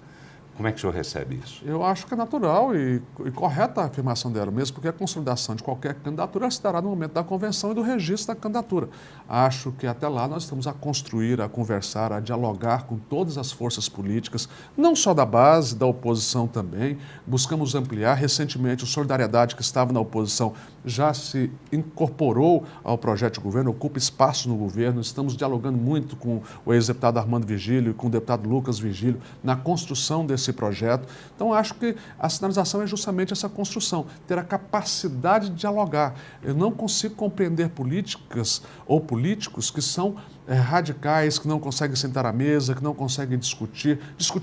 Como é que o senhor recebe isso? Eu acho que é natural e correta a afirmação dela mesmo, porque a consolidação de qualquer candidatura se dará no momento da convenção e do registro da candidatura. Acho que até lá nós estamos a construir, a conversar, a dialogar com todas as forças políticas, não só da base, da oposição também. Buscamos ampliar. Recentemente, o Solidariedade, que estava na oposição, já se incorporou ao projeto de governo, ocupa espaço no governo. Estamos dialogando muito com o ex-deputado Armando Vigílio e com o deputado Lucas Vigílio na construção desse projeto. Então, acho que a sinalização é justamente essa construção, ter a capacidade de dialogar. Eu não consigo compreender políticas ou políticos que são radicais, que não conseguem sentar à mesa, que não conseguem discutir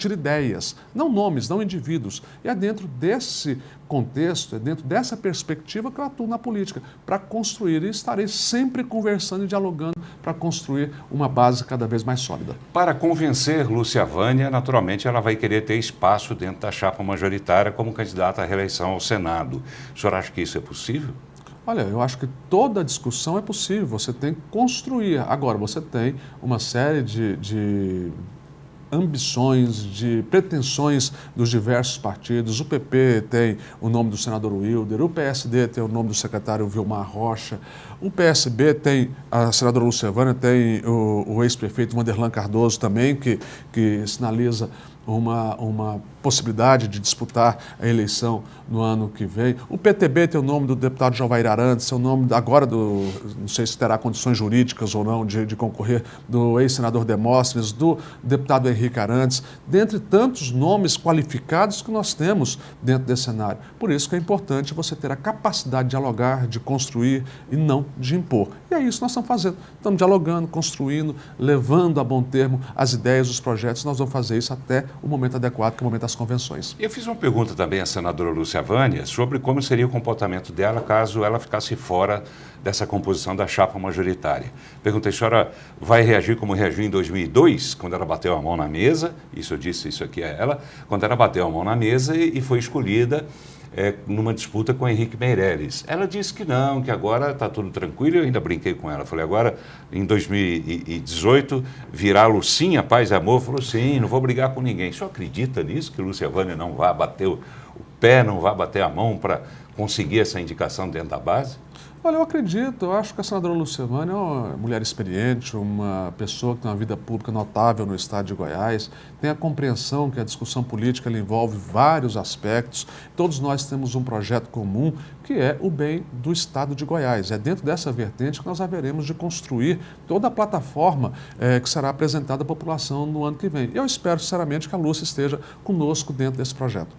ideias, não nomes, não indivíduos. E é dentro desse contexto, é dentro dessa perspectiva que eu atuo na política, para construir, e estarei sempre conversando e dialogando para construir uma base cada vez mais sólida. Para convencer Lúcia Vânia, naturalmente ela vai querer ter espaço dentro da chapa majoritária como candidata à reeleição ao Senado. O senhor acha que isso é possível? Olha, eu acho que toda discussão é possível, você tem que construir. Agora, você tem uma série de ambições, de pretensões dos diversos partidos. O PP tem o nome do senador Wilder, o PSD tem o nome do secretário Vilmar Rocha, o PSB tem a senadora Lúcia Vânia, tem o ex-prefeito Wanderlan Cardoso também, que sinaliza uma possibilidade de disputar a eleição no ano que vem. O PTB tem o nome do deputado Jovair Arantes, o nome agora não sei se terá condições jurídicas ou não de concorrer, do ex-senador Demóstenes, do deputado Henrique Arantes, dentre tantos nomes qualificados que nós temos dentro desse cenário. Por isso que é importante você ter a capacidade de dialogar, de construir e não de impor. E é isso que nós estamos fazendo. Estamos dialogando, construindo, levando a bom termo as ideias, os projetos. Nós vamos fazer isso até o momento adequado, que é o momento das convenções. Eu fiz uma pergunta também à senadora Lúcia Vânia sobre como seria o comportamento dela caso ela ficasse fora dessa composição da chapa majoritária. Perguntei, a senhora vai reagir como reagiu em 2002, quando ela bateu a mão na mesa, isso eu disse, isso aqui é ela, quando ela bateu a mão na mesa e foi escolhida numa disputa com Henrique Meirelles. Ela disse que não, que agora está tudo tranquilo, eu ainda brinquei com ela. Falei, agora em 2018 virá Lucinha, paz e amor. Falou, sim, não vou brigar com ninguém. O senhor acredita nisso, que Lúcia Vânia não vai bater o pé, não vai bater a mão para conseguir essa indicação dentro da base? Olha, eu acredito, eu acho que a senadora Lúcia Vânia é uma mulher experiente, uma pessoa que tem uma vida pública notável no estado de Goiás, tem a compreensão que a discussão política ela envolve vários aspectos, todos nós temos um projeto comum que é o bem do estado de Goiás. É dentro dessa vertente que nós haveremos de construir toda a plataforma que será apresentada à população no ano que vem. Eu espero, sinceramente, que a Lúcia esteja conosco dentro desse projeto.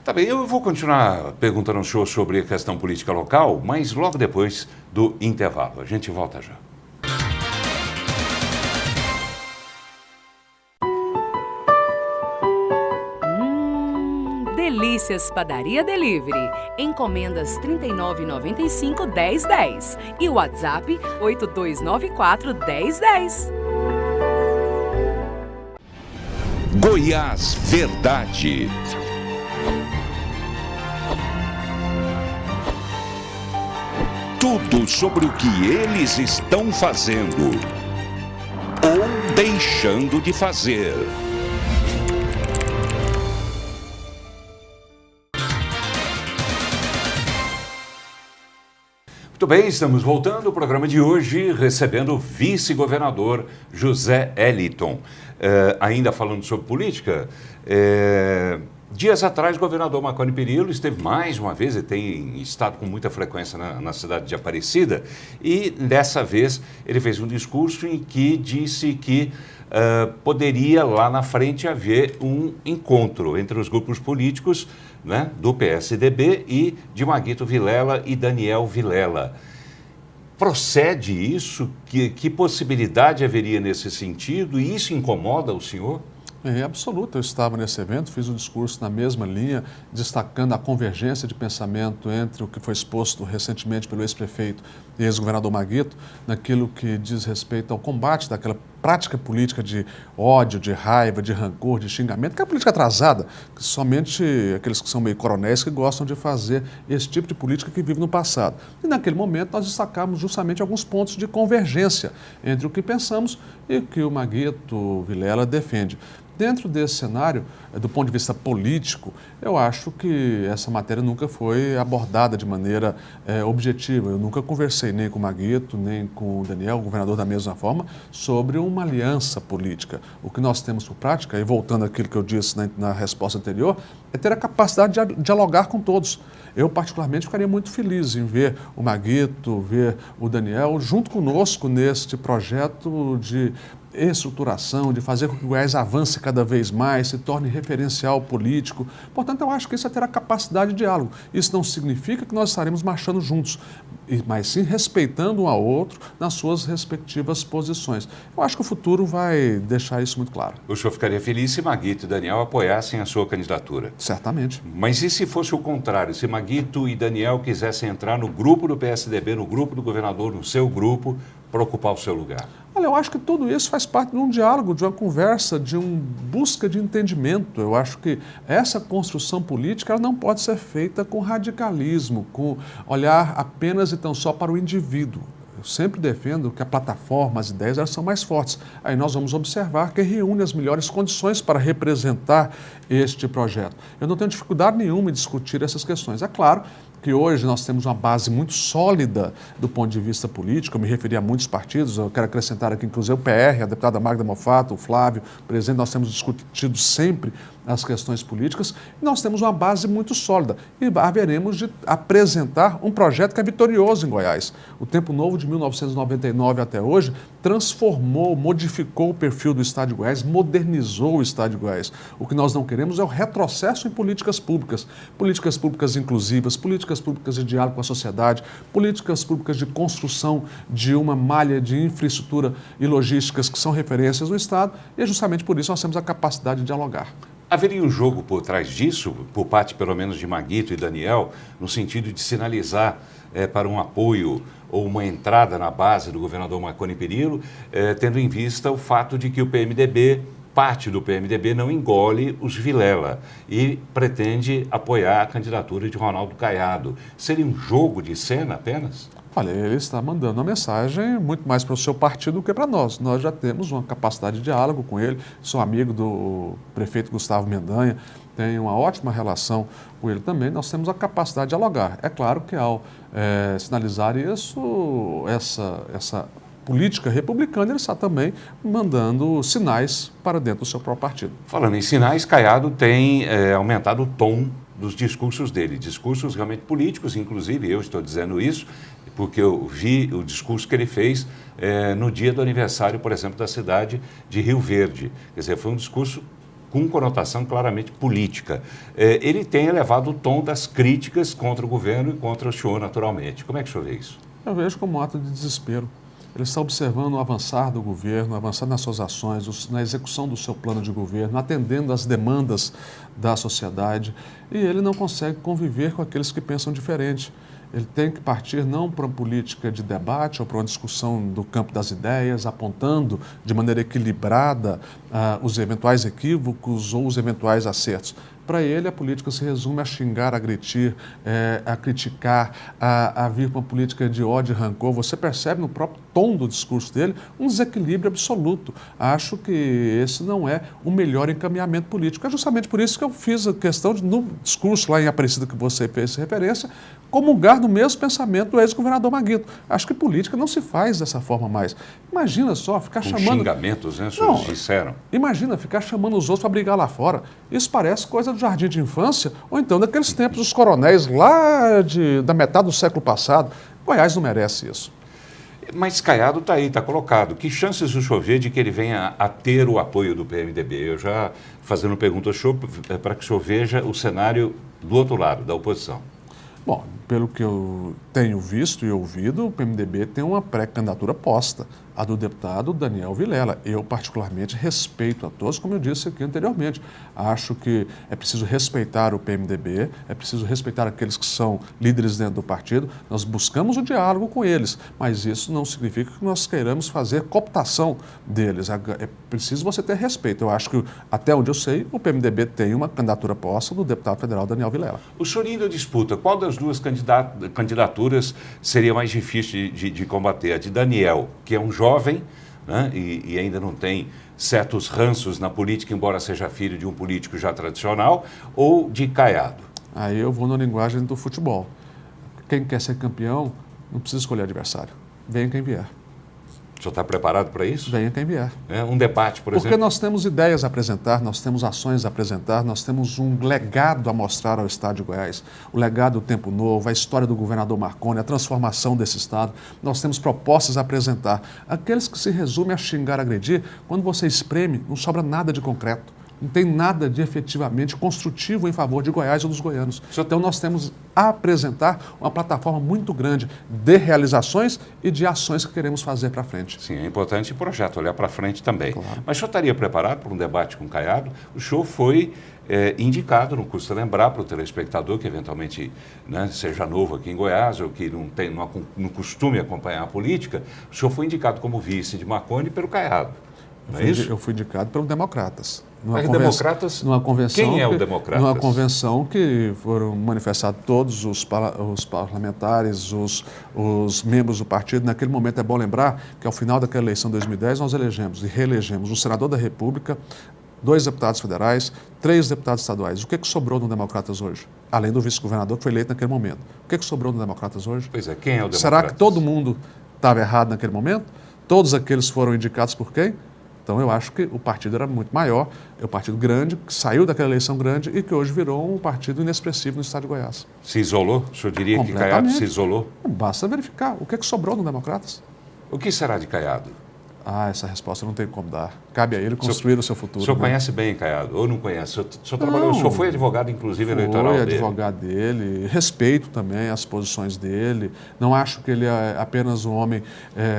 Tá bem, eu vou continuar perguntando ao senhor sobre a questão política local, mas logo depois do intervalo. A gente volta já. Delícias Padaria Delivery. Encomendas R$ 39,95-1010 e o WhatsApp 8294-1010. Goiás Verdade. Tudo sobre o que eles estão fazendo ou deixando de fazer. Muito bem, estamos voltando ao programa de hoje, recebendo o vice-governador José Eliton. Ainda falando sobre política, dias atrás o governador Marconi Perillo esteve mais uma vez, ele tem estado com muita frequência na cidade de Aparecida, e dessa vez ele fez um discurso em que disse que poderia lá na frente haver um encontro entre os grupos políticos, né, do PSDB e de Maguito Vilela e Daniel Vilela. Procede isso? Que possibilidade haveria nesse sentido? E isso incomoda o senhor? É absoluto, eu estava nesse evento, fiz um discurso na mesma linha, destacando a convergência de pensamento entre o que foi exposto recentemente pelo ex-prefeito e ex-governador Maguito, naquilo que diz respeito ao combate daquela prática política de ódio, de raiva, de rancor, de xingamento, que é a política atrasada, que somente aqueles que são meio coronéis que gostam de fazer esse tipo de política que vive no passado. E naquele momento nós destacamos justamente alguns pontos de convergência entre o que pensamos e o que o Maguito Vilela defende. Dentro desse cenário, do ponto de vista político, eu acho que essa matéria nunca foi abordada de maneira objetiva. Eu nunca conversei nem com o Maguito, nem com o Daniel, o governador, da mesma forma, sobre uma aliança política. O que nós temos por prática, e voltando àquilo que eu disse na resposta anterior, é ter a capacidade de dialogar com todos. Eu, particularmente, ficaria muito feliz em ver o Maguito, ver o Daniel junto conosco neste projeto de estruturação, de fazer com que o Goiás avance cada vez mais, se torne referencial político. Portanto, eu acho que isso é ter a capacidade de diálogo. Isso não significa que nós estaremos marchando juntos, mas sim respeitando um ao outro nas suas respectivas posições. Eu acho que o futuro vai deixar isso muito claro. O senhor ficaria feliz se Maguito e Daniel apoiassem a sua candidatura? Certamente. Mas e se fosse o contrário? Se Maguito e Daniel quisessem entrar no grupo do PSDB, no grupo do governador, no seu grupo, para ocupar o seu lugar? Olha, eu acho que tudo isso faz parte de um diálogo, de uma conversa, de uma busca de entendimento. Eu acho que essa construção política ela não pode ser feita com radicalismo, com olhar apenas e tão só para o indivíduo. Eu sempre defendo que a plataforma, as ideias, elas são mais fortes. Aí nós vamos observar quem reúne as melhores condições para representar este projeto. Eu não tenho dificuldade nenhuma em discutir essas questões. É claro que hoje nós temos uma base muito sólida do ponto de vista político, eu me referi a muitos partidos, eu quero acrescentar aqui inclusive o PR, a deputada Magda Mofato, o Flávio, o presidente, nós temos discutido sempre as questões políticas, e nós temos uma base muito sólida e haveremos de apresentar um projeto que é vitorioso em Goiás. O Tempo Novo de 1999 até hoje transformou, modificou o perfil do Estado de Goiás, modernizou o Estado de Goiás. O que nós não queremos é o retrocesso em políticas públicas inclusivas, políticas públicas de diálogo com a sociedade, políticas públicas de construção de uma malha de infraestrutura e logísticas que são referências do Estado, e é justamente por isso nós temos a capacidade de dialogar. Haveria um jogo por trás disso, por parte pelo menos de Maguito e Daniel, no sentido de sinalizar para um apoio ou uma entrada na base do governador Marconi Perillo, tendo em vista o fato de que o PMDB, parte do PMDB, não engole os Vilela e pretende apoiar a candidatura de Ronaldo Caiado. Seria um jogo de cena apenas? Olha, ele está mandando uma mensagem muito mais para o seu partido do que para nós. Nós já temos uma capacidade de diálogo com ele, sou amigo do prefeito Gustavo Mendanha, tenho uma ótima relação com ele também, nós temos a capacidade de dialogar. É claro que ao sinalizar isso, essa política republicana, ele está também mandando sinais para dentro do seu próprio partido. Falando em sinais, Caiado tem aumentado o tom dos discursos dele, discursos realmente políticos, inclusive eu estou dizendo isso, porque eu vi o discurso que ele fez no dia do aniversário, por exemplo, da cidade de Rio Verde. Quer dizer, foi um discurso com conotação claramente política. Ele tem elevado o tom das críticas contra o governo e contra o senhor, naturalmente. Como é que o senhor vê isso? Eu vejo como um ato de desespero. Ele está observando o avançar do governo, avançar nas suas ações, na execução do seu plano de governo, atendendo às demandas da sociedade, e ele não consegue conviver com aqueles que pensam diferente. Ele tem que partir não para uma política de debate ou para uma discussão do campo das ideias, apontando de maneira equilibrada os eventuais equívocos ou os eventuais acertos. Para ele, a política se resume a xingar, a agredir, a criticar, a vir com uma política de ódio e rancor. Você percebe no próprio tom do discurso dele um desequilíbrio absoluto. Acho que esse não é o melhor encaminhamento político. É justamente por isso que eu fiz a questão de, no discurso lá em Aparecida que você fez referência, comungar no mesmo pensamento do ex-governador Maguito. Acho que política não se faz dessa forma mais. Imagina só, ficar com chamando... xingamentos, né, senhores disseram. Imagina ficar chamando os outros para brigar lá fora. Isso parece coisa do jardim de infância, ou então daqueles tempos dos coronéis lá da metade do século passado. Goiás não merece isso. Mas Caiado está aí, está colocado. Que chances o senhor vê de que ele venha a ter o apoio do PMDB? Eu já fazendo pergunta ao senhor para que o senhor veja o cenário do outro lado, da oposição. Bom, pelo que eu tenho visto e ouvido, o PMDB tem uma pré-candidatura posta, a do deputado Daniel Vilela. Eu, particularmente, respeito a todos, como eu disse aqui anteriormente. Acho que é preciso respeitar o PMDB, é preciso respeitar aqueles que são líderes dentro do partido. Nós buscamos o diálogo com eles, mas isso não significa que nós queiramos fazer cooptação deles. É preciso você ter respeito. Eu acho que, até onde eu sei, o PMDB tem uma candidatura posta do deputado federal Daniel Vilela. O senhor indo à disputa, qual das duas candidaturas seria mais difícil de combater? A de Daniel, que é um jovem, né, e ainda não tem certos ranços na política, embora seja filho de um político já tradicional, ou de Caiado? Aí eu vou na linguagem do futebol. Quem quer ser campeão não precisa escolher adversário. Venha quem vier. O senhor está preparado para isso? Venha quem vier. Um debate, por exemplo? Porque nós temos ideias a apresentar, nós temos ações a apresentar, nós temos um legado a mostrar ao Estado de Goiás. O legado do Tempo Novo, a história do governador Marconi, a transformação desse Estado. Nós temos propostas a apresentar. Aqueles que se resumem a xingar, agredir, quando você espreme, não sobra nada de concreto. Não tem nada de efetivamente construtivo em favor de Goiás ou dos goianos. Então nós temos a apresentar uma plataforma muito grande de realizações e de ações que queremos fazer para frente. Sim, é importante o projeto, olhar para frente também. Claro. Mas o senhor estaria preparado para um debate com o Caiado? O senhor foi indicado, não custa lembrar para o telespectador que eventualmente, né, seja novo aqui em Goiás ou que não costume acompanhar a política, o senhor foi indicado como vice de Marconi pelo Caiado. Não é isso? Eu fui indicado pelos Democratas. Democratas? Numa convenção. Quem é o Democratas? Numa convenção que foram manifestados todos os parlamentares, os membros do partido. Naquele momento é bom lembrar que ao final daquela eleição de 2010 nós elegemos e reelegemos um senador da República, 2 deputados federais, 3 deputados estaduais. O que sobrou no Democratas hoje? Além do vice-governador que foi eleito naquele momento. O que sobrou no Democratas hoje? Pois é, quem é o Democratas? Será que todo mundo estava errado naquele momento? Todos aqueles foram indicados por quem? Então, eu acho que o partido era muito maior, é um partido grande, que saiu daquela eleição grande e que hoje virou um partido inexpressivo no estado de Goiás. Se isolou? O senhor diria que Caiado se isolou? Basta verificar o que sobrou no Democratas. O que será de Caiado? Essa resposta não tem como dar. Cabe a ele construir o seu futuro. O senhor conhece bem Caiado ou não conhece? O senhor foi advogado, inclusive, eleitoral dele? Foi advogado dele. Respeito também as posições dele. Não acho que ele é apenas um homem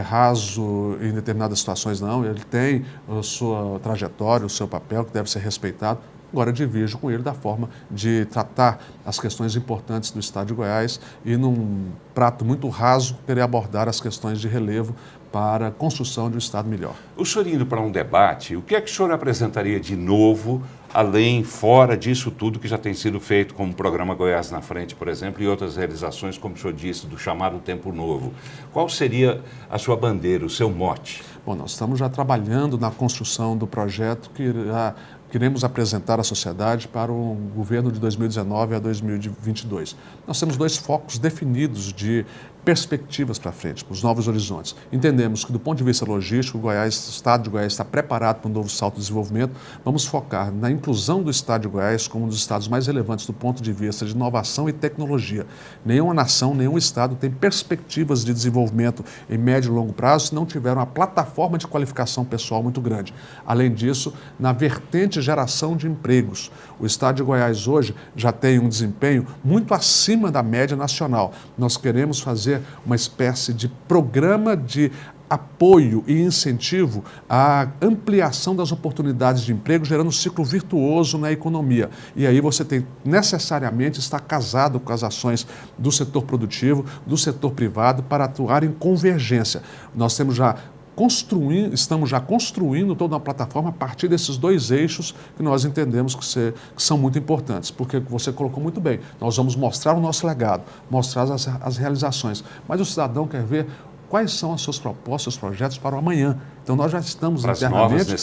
raso em determinadas situações, não. Ele tem a sua trajetória, o seu papel, que deve ser respeitado. Agora, divirjo com ele da forma de tratar as questões importantes do Estado de Goiás e, num prato muito raso, querer abordar as questões de relevo para a construção de um Estado melhor. O senhor indo para um debate, o que é que o senhor apresentaria de novo, além, fora disso tudo que já tem sido feito, como o programa Goiás na Frente, por exemplo, e outras realizações, como o senhor disse, do chamado Tempo Novo? Qual seria a sua bandeira, o seu mote? Bom, nós estamos já trabalhando na construção do projeto que queremos apresentar à sociedade para o governo de 2019 a 2022. Nós temos 2 focos definidos de perspectivas para frente, para os novos horizontes. Entendemos que, do ponto de vista logístico, o Estado de Goiás está preparado para um novo salto de desenvolvimento. Vamos focar na inclusão do Estado de Goiás como um dos estados mais relevantes do ponto de vista de inovação e tecnologia. Nenhuma nação, nenhum estado tem perspectivas de desenvolvimento em médio e longo prazo se não tiver uma plataforma de qualificação pessoal muito grande. Além disso, na vertente geração de empregos. O Estado de Goiás hoje já tem um desempenho muito acima da média nacional. Nós queremos fazer uma espécie de programa de apoio e incentivo à ampliação das oportunidades de emprego, gerando um ciclo virtuoso na economia. E aí você tem necessariamente estar casado com as ações do setor produtivo, do setor privado, para atuar em convergência. Nós estamos já construindo toda uma plataforma a partir desses 2 eixos que nós entendemos que são muito importantes, porque você colocou muito bem, nós vamos mostrar o nosso legado, mostrar as realizações, mas o cidadão quer ver quais são as suas propostas, os projetos para o amanhã. Então nós já estamos internamente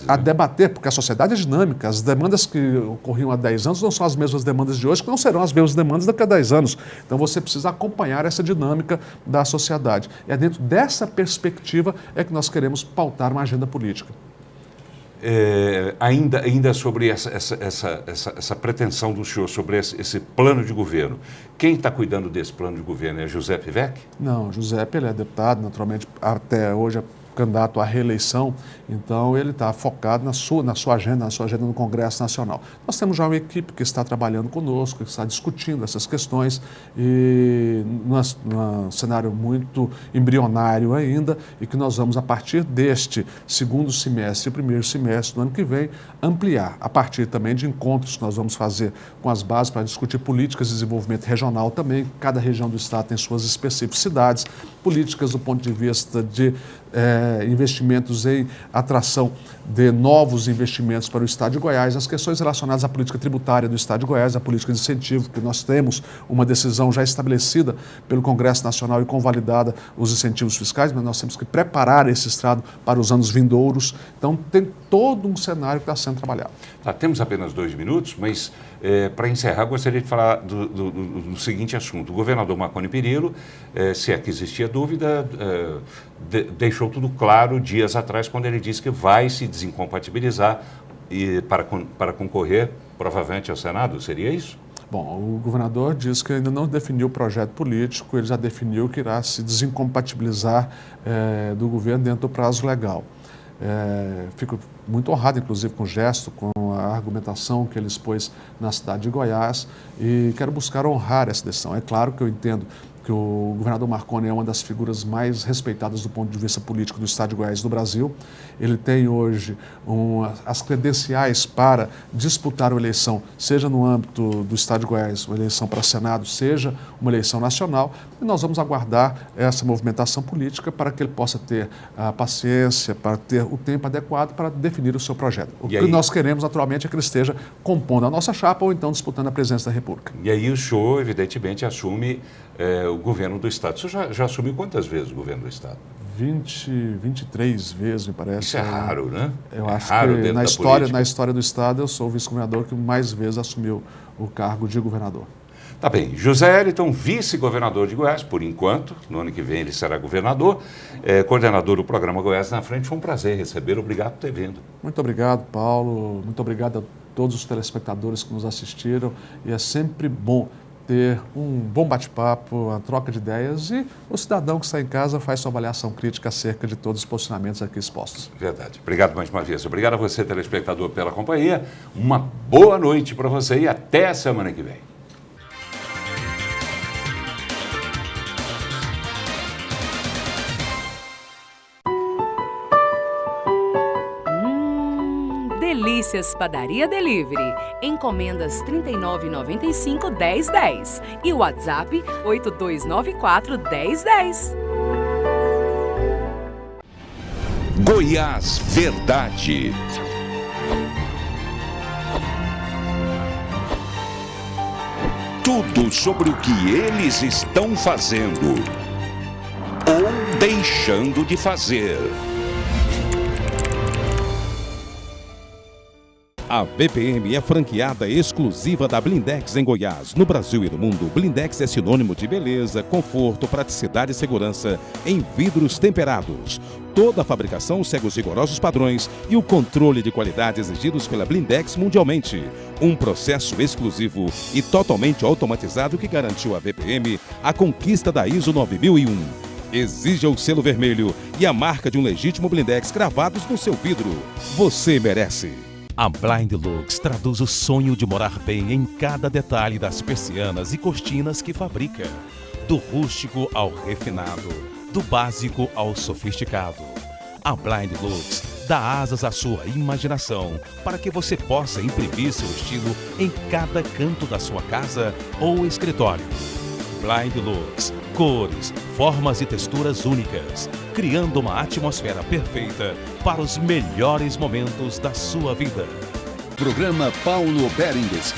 a debater, porque a sociedade é dinâmica, as demandas que ocorriam há 10 anos não são as mesmas demandas de hoje, que não serão as mesmas demandas daqui a 10 anos. Então você precisa acompanhar essa dinâmica da sociedade. E é dentro dessa perspectiva é que nós queremos pautar uma agenda política. Ainda sobre essa pretensão do senhor, sobre esse plano de governo, quem está cuidando desse plano de governo é Giuseppe Vec? Não, Giuseppe ele é deputado, naturalmente, até hoje candidato à reeleição, então ele está focado na sua agenda no Congresso Nacional. Nós temos já uma equipe que está trabalhando conosco, que está discutindo essas questões, e num cenário muito embrionário ainda, e que nós vamos, a partir deste segundo semestre e primeiro semestre do ano que vem, ampliar, a partir também de encontros que nós vamos fazer com as bases para discutir políticas de desenvolvimento regional também. Cada região do estado tem suas especificidades, políticas do ponto de vista de investimentos em atração de novos investimentos para o estado de Goiás, as questões relacionadas à política tributária do estado de Goiás, a política de incentivo, que nós temos uma decisão já estabelecida pelo Congresso Nacional e convalidada os incentivos fiscais, mas nós temos que preparar esse estado para os anos vindouros. Então tem todo um cenário que está sendo trabalhado. Tá, temos apenas 2 minutos, mas para encerrar, gostaria de falar do seguinte assunto. O governador Marconi Perillo, se é que existia dúvida, deixou tudo claro dias atrás, quando ele disse que vai se desincompatibilizar para concorrer, provavelmente, ao Senado. Seria isso? Bom, o governador disse que ainda não definiu o projeto político, ele já definiu que irá se desincompatibilizar do governo dentro do prazo legal. Fico muito honrado, inclusive, com o gesto, com a argumentação que ele expôs na cidade de Goiás, e quero buscar honrar essa decisão. É claro que eu entendo que o governador Marconi é uma das figuras mais respeitadas do ponto de vista político do estado de Goiás e do Brasil. Ele tem hoje as credenciais para disputar uma eleição, seja no âmbito do estado de Goiás, uma eleição para Senado, seja uma eleição nacional, e nós vamos aguardar essa movimentação política para que ele possa ter a paciência, para ter o tempo adequado para definir o seu projeto. O que nós queremos, naturalmente, é que ele esteja compondo a nossa chapa ou então disputando a presidência da República. E aí o senhor, evidentemente, assume o governo do Estado. O senhor já assumiu quantas vezes o governo do Estado? 23 vezes, me parece. Isso é raro, né? Eu acho que na história do Estado eu sou o vice-governador que mais vezes assumiu o cargo de governador. Tá bem. José Eliton, vice-governador de Goiás, por enquanto. No ano que vem ele será governador, coordenador do programa Goiás na Frente. Foi um prazer recebê-lo. Obrigado por ter vindo. Muito obrigado, Paulo. Muito obrigado a todos os telespectadores que nos assistiram. E é sempre bom ter um bom bate-papo, uma troca de ideias, e o cidadão que está em casa faz sua avaliação crítica acerca de todos os posicionamentos aqui expostos. Verdade. Obrigado mais uma vez. Obrigado a você, telespectador, pela companhia. Uma boa noite para você e até a semana que vem. Delícias Padaria Delivery. Encomendas 39,95-1010 e o WhatsApp 8294-1010. Goiás Verdade. Tudo sobre o que eles estão fazendo ou deixando de fazer. A VPM é franqueada exclusiva da Blindex em Goiás. No Brasil e no mundo, Blindex é sinônimo de beleza, conforto, praticidade e segurança em vidros temperados. Toda a fabricação segue os rigorosos padrões e o controle de qualidade exigidos pela Blindex mundialmente. Um processo exclusivo e totalmente automatizado que garantiu à VPM a conquista da ISO 9001. Exija o selo vermelho e a marca de um legítimo Blindex cravados no seu vidro. Você merece. A Blind Lux traduz o sonho de morar bem em cada detalhe das persianas e cortinas que fabrica. Do rústico ao refinado, do básico ao sofisticado. A Blind Lux dá asas à sua imaginação para que você possa imprimir seu estilo em cada canto da sua casa ou escritório. Blind Lux, cores, formas e texturas únicas, criando uma atmosfera perfeita para os melhores momentos da sua vida. Programa Paulo Berengues.